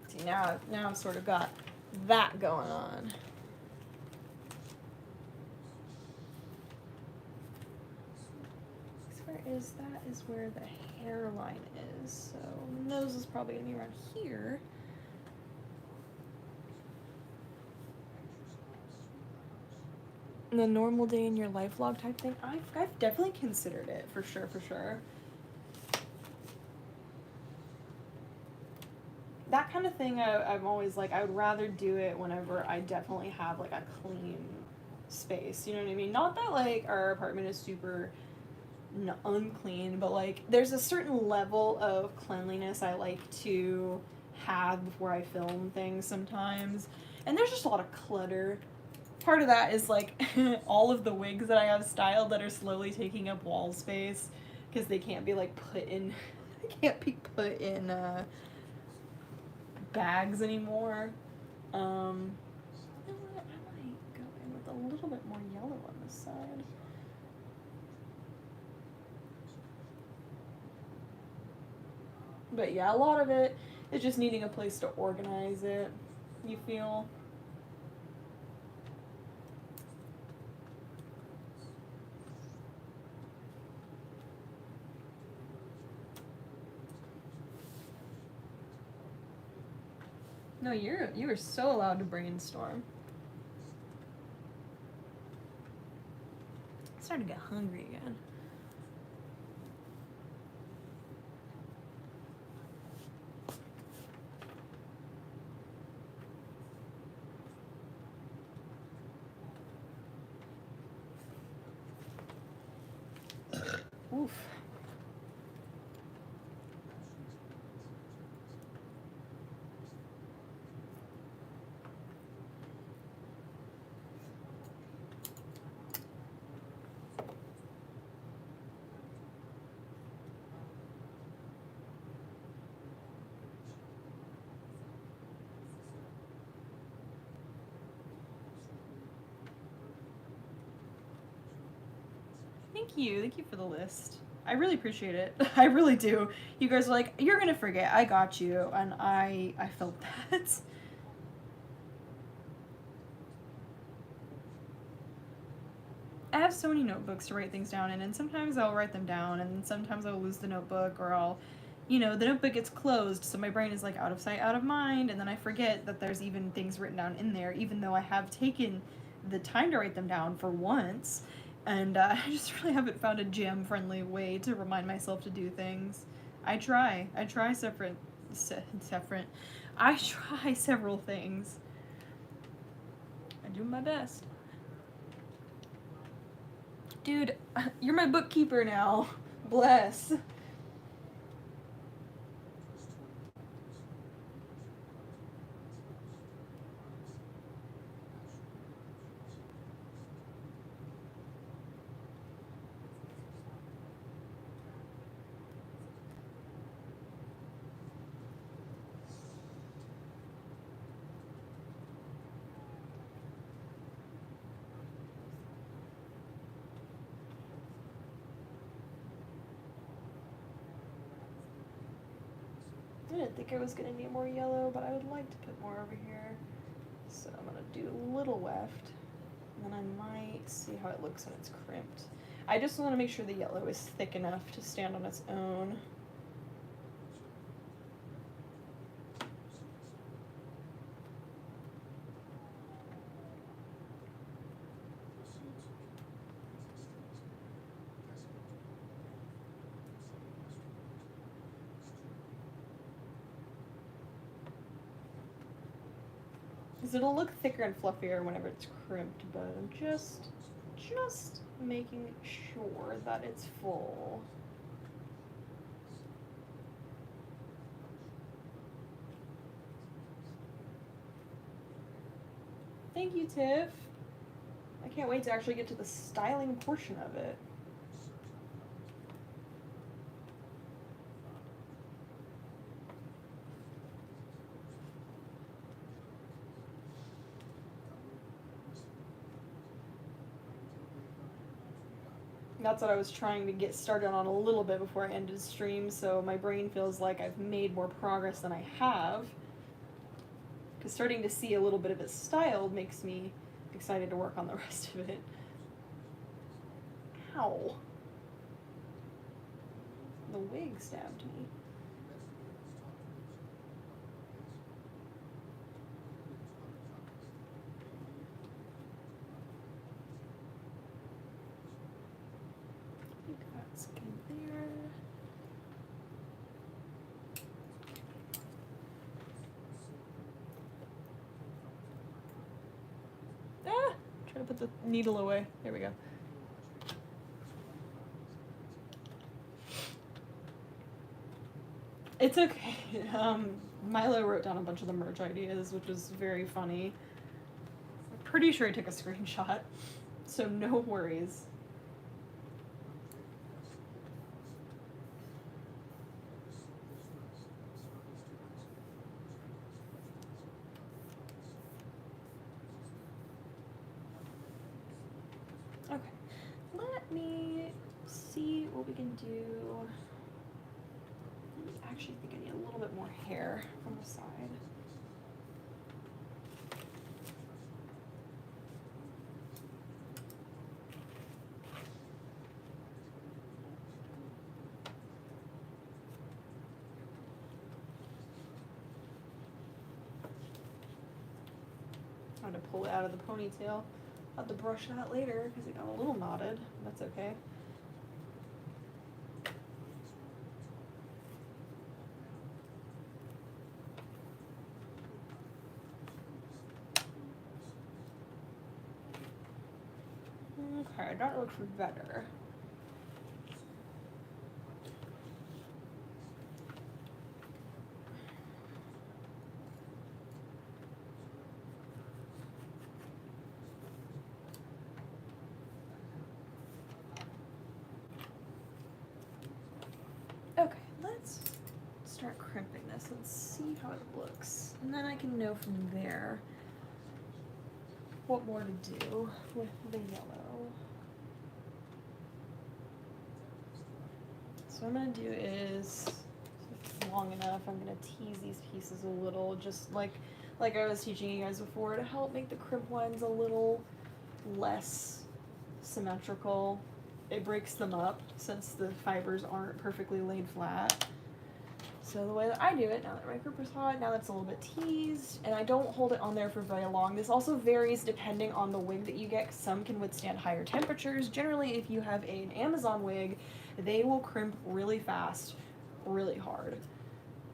See, now I've sort of got that going on. That is where the hairline is. So the nose is probably gonna be around here. The normal day in your life log type thing. I've definitely considered it for sure. That kind of thing I'm always like, I would rather do it whenever I definitely have like a clean space. You know what I mean? Not that like our apartment is super unclean, but like there's a certain level of cleanliness I like to have before I film things sometimes. And there's just a lot of clutter. Part of that is like all of the wigs that I have styled that are slowly taking up wall space because they can't be like put in bags anymore. You know what? I might go in with a little bit more yellow on this side. But yeah, a lot of it is just needing a place to organize it, you feel? No, you are so allowed to brainstorm. I'm starting to get hungry again. Oof. Thank you for the list. I really appreciate it. I really do. You guys are like, you're gonna forget. I got you, and I felt that. I have so many notebooks to write things down in, and sometimes I'll write them down, and sometimes I'll lose the notebook, or the notebook gets closed, so my brain is like out of sight, out of mind, and then I forget that there's even things written down in there, even though I have taken the time to write them down for once. And I just really haven't found a jam-friendly way to remind myself to do things. I try several things. I do my best. Dude, you're my bookkeeper now. Bless. I didn't think I was gonna need more yellow, but I would like to put more over here. So I'm gonna do a little left, and then I might see how it looks when it's crimped. I just want to make sure the yellow is thick enough to stand on its own. Because it'll look thicker and fluffier whenever it's crimped, but I'm just making sure that it's full. Thank you, Tiff. I can't wait to actually get to the styling portion of it. That's what I was trying to get started on a little bit before I ended stream, so my brain feels like I've made more progress than I have. Because starting to see a little bit of it styled makes me excited to work on the rest of it. Ow. The wig stabbed me. That's good there. Ah! Try to put the needle away. There we go. It's okay. Milo wrote down a bunch of the merch ideas, which was very funny. I'm pretty sure he took a screenshot, so no worries. Okay, let me see what we can do. I actually think I need a little bit more hair from the side. I'm gonna pull it out of the ponytail. I'll have to brush that later because it got a little knotted. That's okay. Okay, that looks better. Okay, let's start crimping this and see how it looks. And then I can know from there what more to do with the yellow. So what I'm gonna do is, if it's long enough, I'm gonna tease these pieces a little, just like I was teaching you guys before, to help make the crimp lines a little less symmetrical. It breaks them up since the fibers aren't perfectly laid flat. So the way that I do it, now that my crimper's hot, now that it's a little bit teased, and I don't hold it on there for very long. This also varies depending on the wig that you get. Some can withstand higher temperatures. Generally, if you have an Amazon wig, they will crimp really fast, really hard.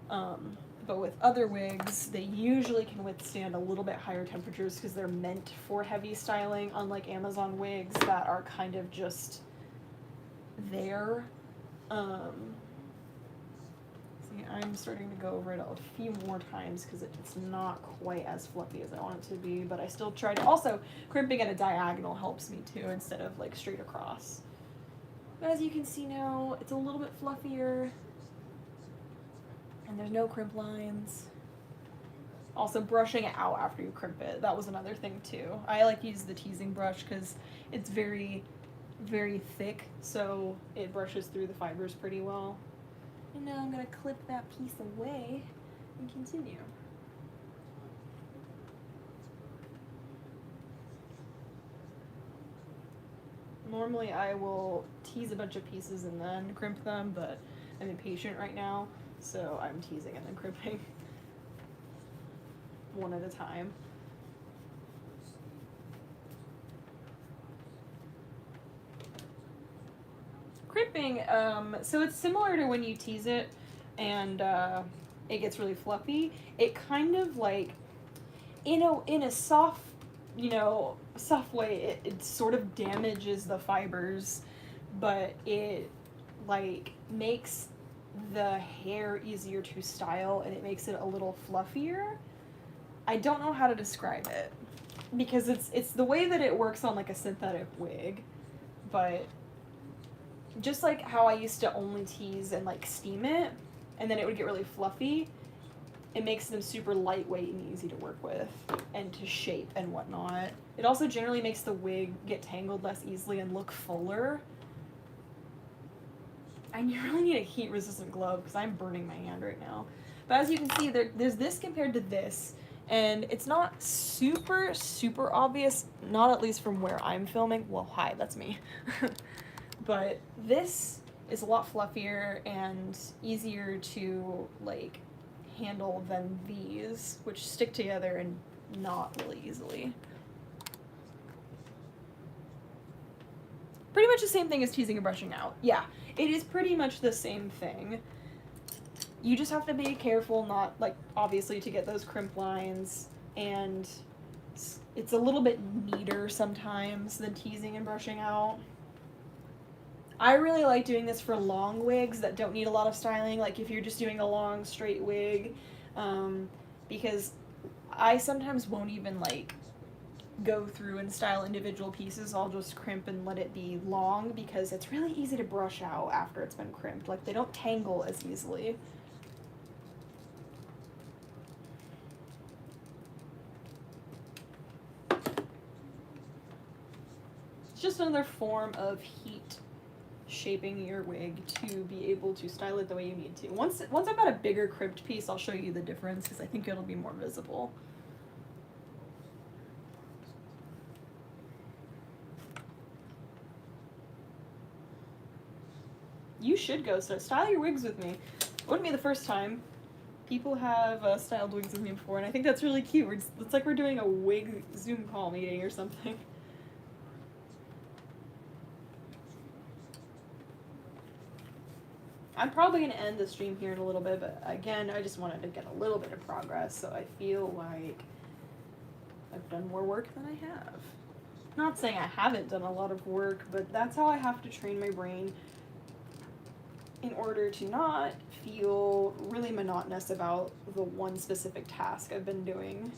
But with other wigs, they usually can withstand a little bit higher temperatures because they're meant for heavy styling, unlike Amazon wigs that are kind of just there. I'm starting to go over it a few more times because it's not quite as fluffy as I want it to be, but I still try to. Also, crimping at a diagonal helps me too instead of like straight across. But as you can see now, it's a little bit fluffier, and there's no crimp lines. Also, brushing it out after you crimp it, that was another thing too. I like to use the teasing brush because it's very, very thick, so it brushes through the fibers pretty well. And now I'm going to clip that piece away and continue. Normally I will tease a bunch of pieces and then crimp them, but I'm impatient right now, so I'm teasing and then crimping one at a time. Crimping, so it's similar to when you tease it and it gets really fluffy. It kind of like, in a soft, soft way, it sort of damages the fibers, but it like makes the hair easier to style and it makes it a little fluffier. I don't know how to describe it because it's the way that it works on like a synthetic wig, but just like how I used to only tease and like steam it, and then it would get really fluffy, it makes them super lightweight and easy to work with and to shape and whatnot. It also generally makes the wig get tangled less easily and look fuller. And you really need a heat-resistant glove because I'm burning my hand right now. But as you can see, there's this compared to this, and it's not super, super obvious, not at least from where I'm filming. Well, hi, that's me. But this is a lot fluffier and easier to like handle than these, which stick together and not really easily. Pretty much the same thing as teasing and brushing out. Yeah, it is pretty much the same thing. You just have to be careful not, like, obviously to get those crimp lines, and it's a little bit neater sometimes than teasing and brushing out. I really like doing this for long wigs that don't need a lot of styling, like if you're just doing a long straight wig, because I sometimes won't even like go through and style individual pieces. I'll just crimp and let it be long because it's really easy to brush out after it's been crimped. Like, they don't tangle as easily. It's just another form of heat shaping your wig to be able to style it the way you need to. Once I've got a bigger crimped piece, I'll show you the difference because I think it'll be more visible. You should go style your wigs with me. It wouldn't be the first time. People have styled wigs with me before, and I think that's really cute. It's like we're doing a wig Zoom call meeting or something. I'm probably going to end the stream here in a little bit, but again, I just wanted to get a little bit of progress, so I feel like I've done more work than I have. Not saying I haven't done a lot of work, but that's how I have to train my brain in order to not feel really monotonous about the one specific task I've been doing.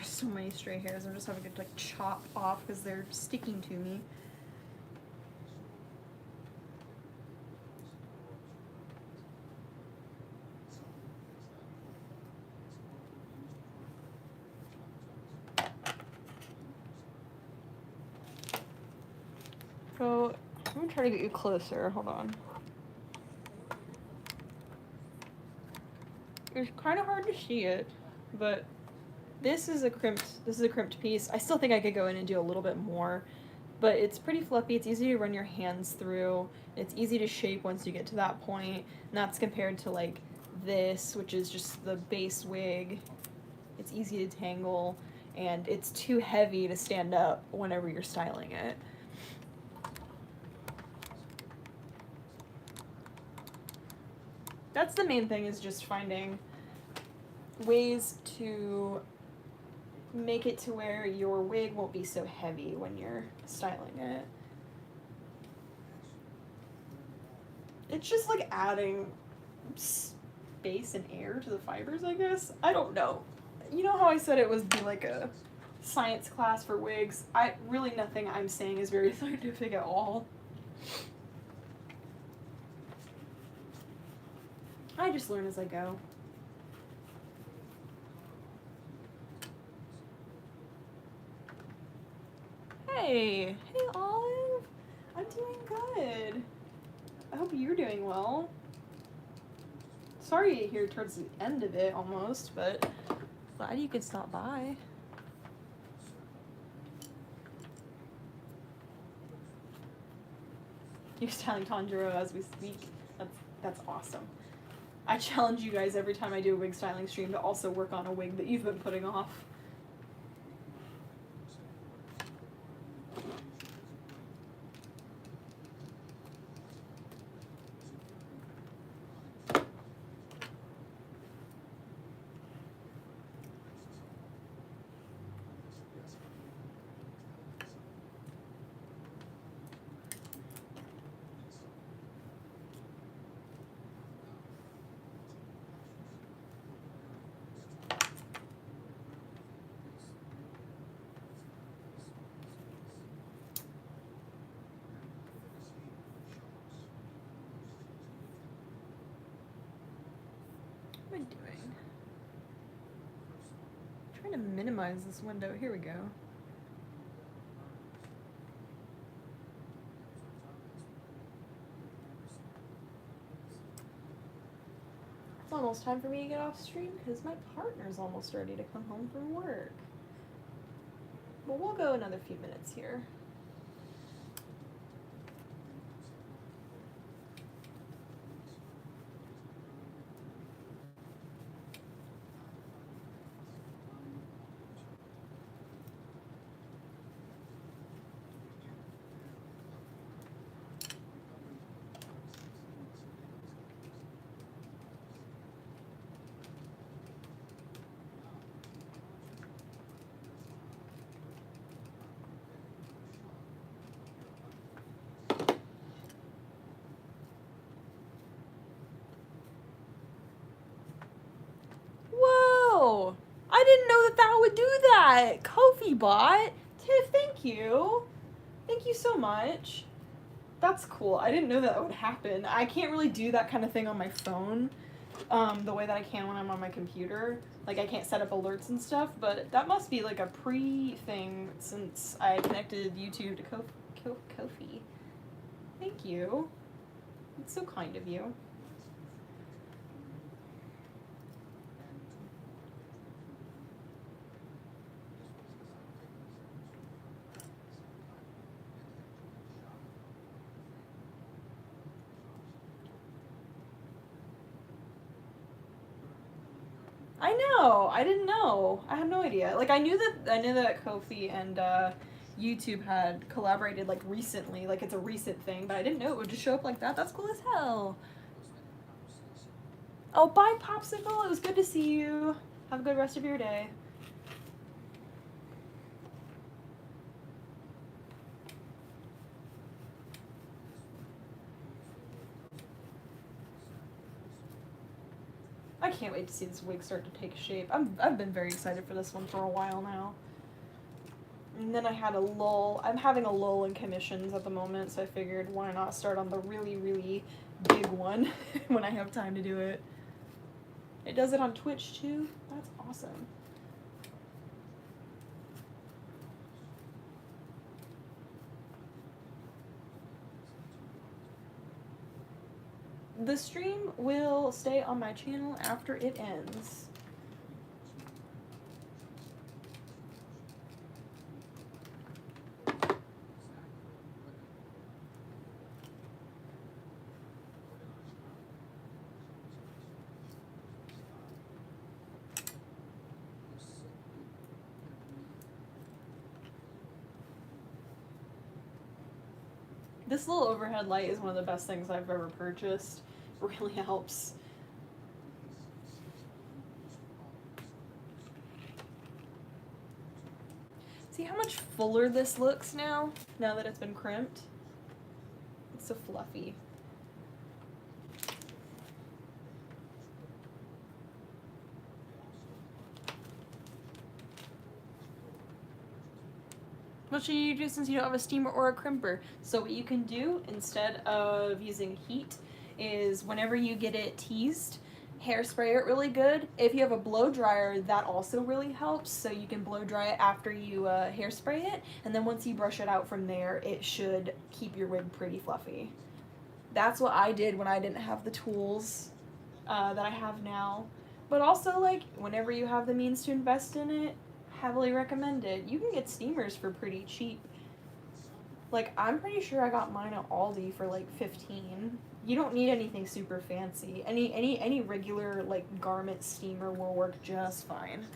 There's so many stray hairs. I'm just having to like chop off because they're sticking to me. So I'm gonna try to get you closer. Hold on. It's kind of hard to see it, but this is a crimped piece. I still think I could go in and do a little bit more, but it's pretty fluffy. It's easy to run your hands through. It's easy to shape once you get to that point, and that's compared to like this, which is just the base wig. It's easy to tangle, and it's too heavy to stand up whenever you're styling it. That's the main thing, is just finding ways to make it to where your wig won't be so heavy when you're styling it. It's just like adding space and air to the fibers, I guess. I don't know. You know how I said it would be like a science class for wigs? Really nothing I'm saying is very scientific at all. I just learn as I go. Hey Olive, I'm doing good. I hope you're doing well. Sorry here towards the end of it almost, but glad you could stop by. You're styling Tanjiro as we speak. That's awesome. I challenge you guys every time I do a wig styling stream to also work on a wig that you've been putting off. What am I doing? I'm trying to minimize this window. Here we go. It's almost time for me to get off stream because my partner's almost ready to come home from work. But we'll go another few minutes here. Whoa! I didn't know that would do that! Kofi bot! Tiff, thank you! Thank you so much. That's cool. I didn't know that would happen. I can't really do that kind of thing on my phone the way that I can when I'm on my computer. Like, I can't set up alerts and stuff, but that must be like a pre-thing since I connected YouTube to Kofi. Thank you. It's so kind of you. I know. I didn't know. I had no idea. Like, I knew that Kofi and YouTube had collaborated like recently. Like, it's a recent thing, but I didn't know it would just show up like that. That's cool as hell. Oh, bye, Popsicle. It was good to see you. Have a good rest of your day. I can't wait to see this wig start to take shape. I've been very excited for this one for a while now. And then I had a lull. I'm having a lull in commissions at the moment, so I figured why not start on the really, really big one when I have time to do it. It does it on Twitch too? That's awesome. The stream will stay on my channel after it ends. This little overhead light is one of the best things I've ever purchased. It really helps. See how much fuller this looks now that it's been crimped? It's so fluffy. What should you do since you don't have a steamer or a crimper? So what you can do instead of using heat is whenever you get it teased, hairspray it really good. If you have a blow dryer, that also really helps. So you can blow dry it after you hairspray it, and then once you brush it out from there, it should keep your wig pretty fluffy. That's what I did when I didn't have the tools that I have now. But also, like, whenever you have the means to invest in it, heavily recommended. You can get steamers for pretty cheap. Like, I'm pretty sure I got mine at Aldi for like $15. You don't need anything super fancy. Any regular like garment steamer will work just fine.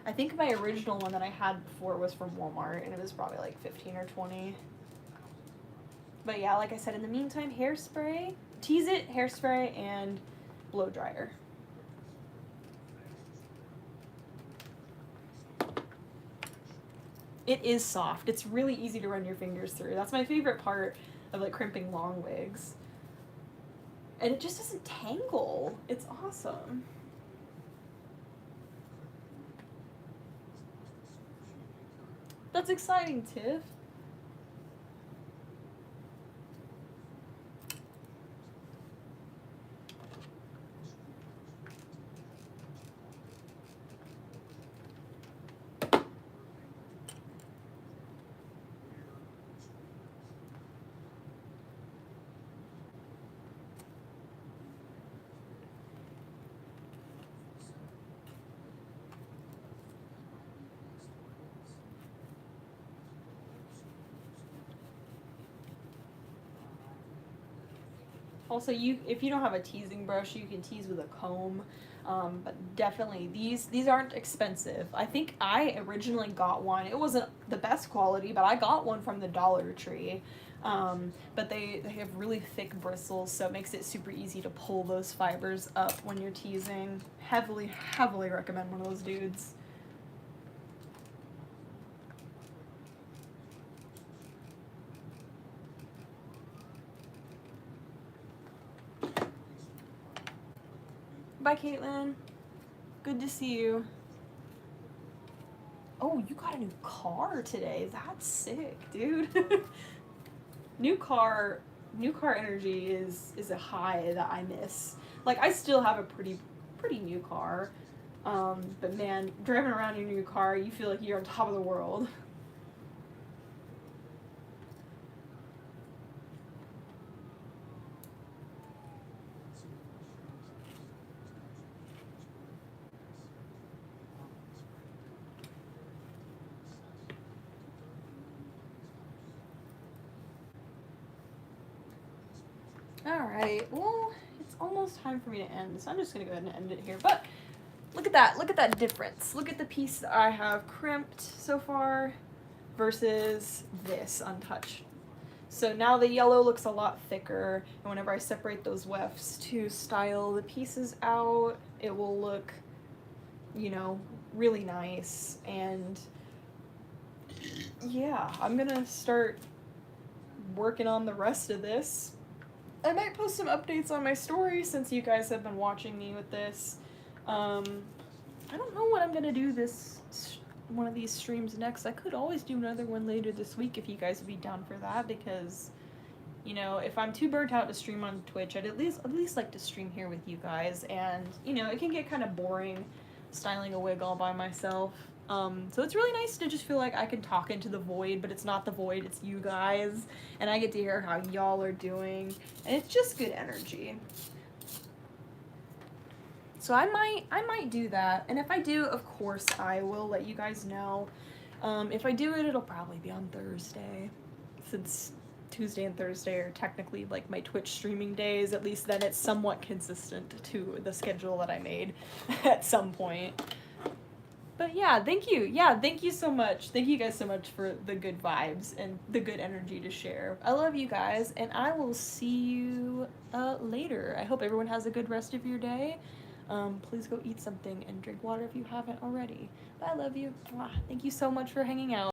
I think my original one that I had before was from Walmart, and it was probably like $15 or $20. But yeah, like I said, in the meantime, hairspray, tease it, hairspray, and blow dryer. It is soft. It's really easy to run your fingers through. That's my favorite part of like crimping long wigs. And it just doesn't tangle. It's awesome. That's exciting, Tiff. Also, if you don't have a teasing brush, you can tease with a comb. But definitely, these aren't expensive. I think I originally got one. It wasn't the best quality, but I got one from the Dollar Tree. But they have really thick bristles, so it makes it super easy to pull those fibers up when you're teasing. Heavily recommend one of those dudes. Bye, Caitlin. Good to see you. Oh, you got a new car today. That's sick, dude. New car energy is a high that I miss. Like, I still have a pretty new car. But man, driving around in your new car, you feel like you're on top of the world. Alright, well, it's almost time for me to end, so I'm just going to go ahead and end it here. But look at that difference. Look at the piece that I have crimped so far versus this untouched. So now the yellow looks a lot thicker, and whenever I separate those wefts to style the pieces out, it will look, you know, really nice. And yeah, I'm going to start working on the rest of this. I might post some updates on my story since you guys have been watching me with this. I don't know what I'm gonna do one of these streams next. I could always do another one later this week if you guys would be down for that, because, you know, if I'm too burnt out to stream on Twitch, I'd at least like to stream here with you guys. And, you know, it can get kind of boring styling a wig all by myself. So it's really nice to just feel like I can talk into the void, but it's not the void, it's you guys, and I get to hear how y'all are doing, and it's just good energy. So I might do that, and if I do, of course, I will let you guys know. If I do it, it'll probably be on Thursday, since Tuesday and Thursday are technically like my Twitch streaming days. At least then it's somewhat consistent to the schedule that I made at some point. But yeah, thank you. Yeah, thank you so much. Thank you guys so much for the good vibes and the good energy to share. I love you guys, and I will see you later. I hope everyone has a good rest of your day. Please go eat something and drink water if you haven't already. But I love you. Thank you so much for hanging out.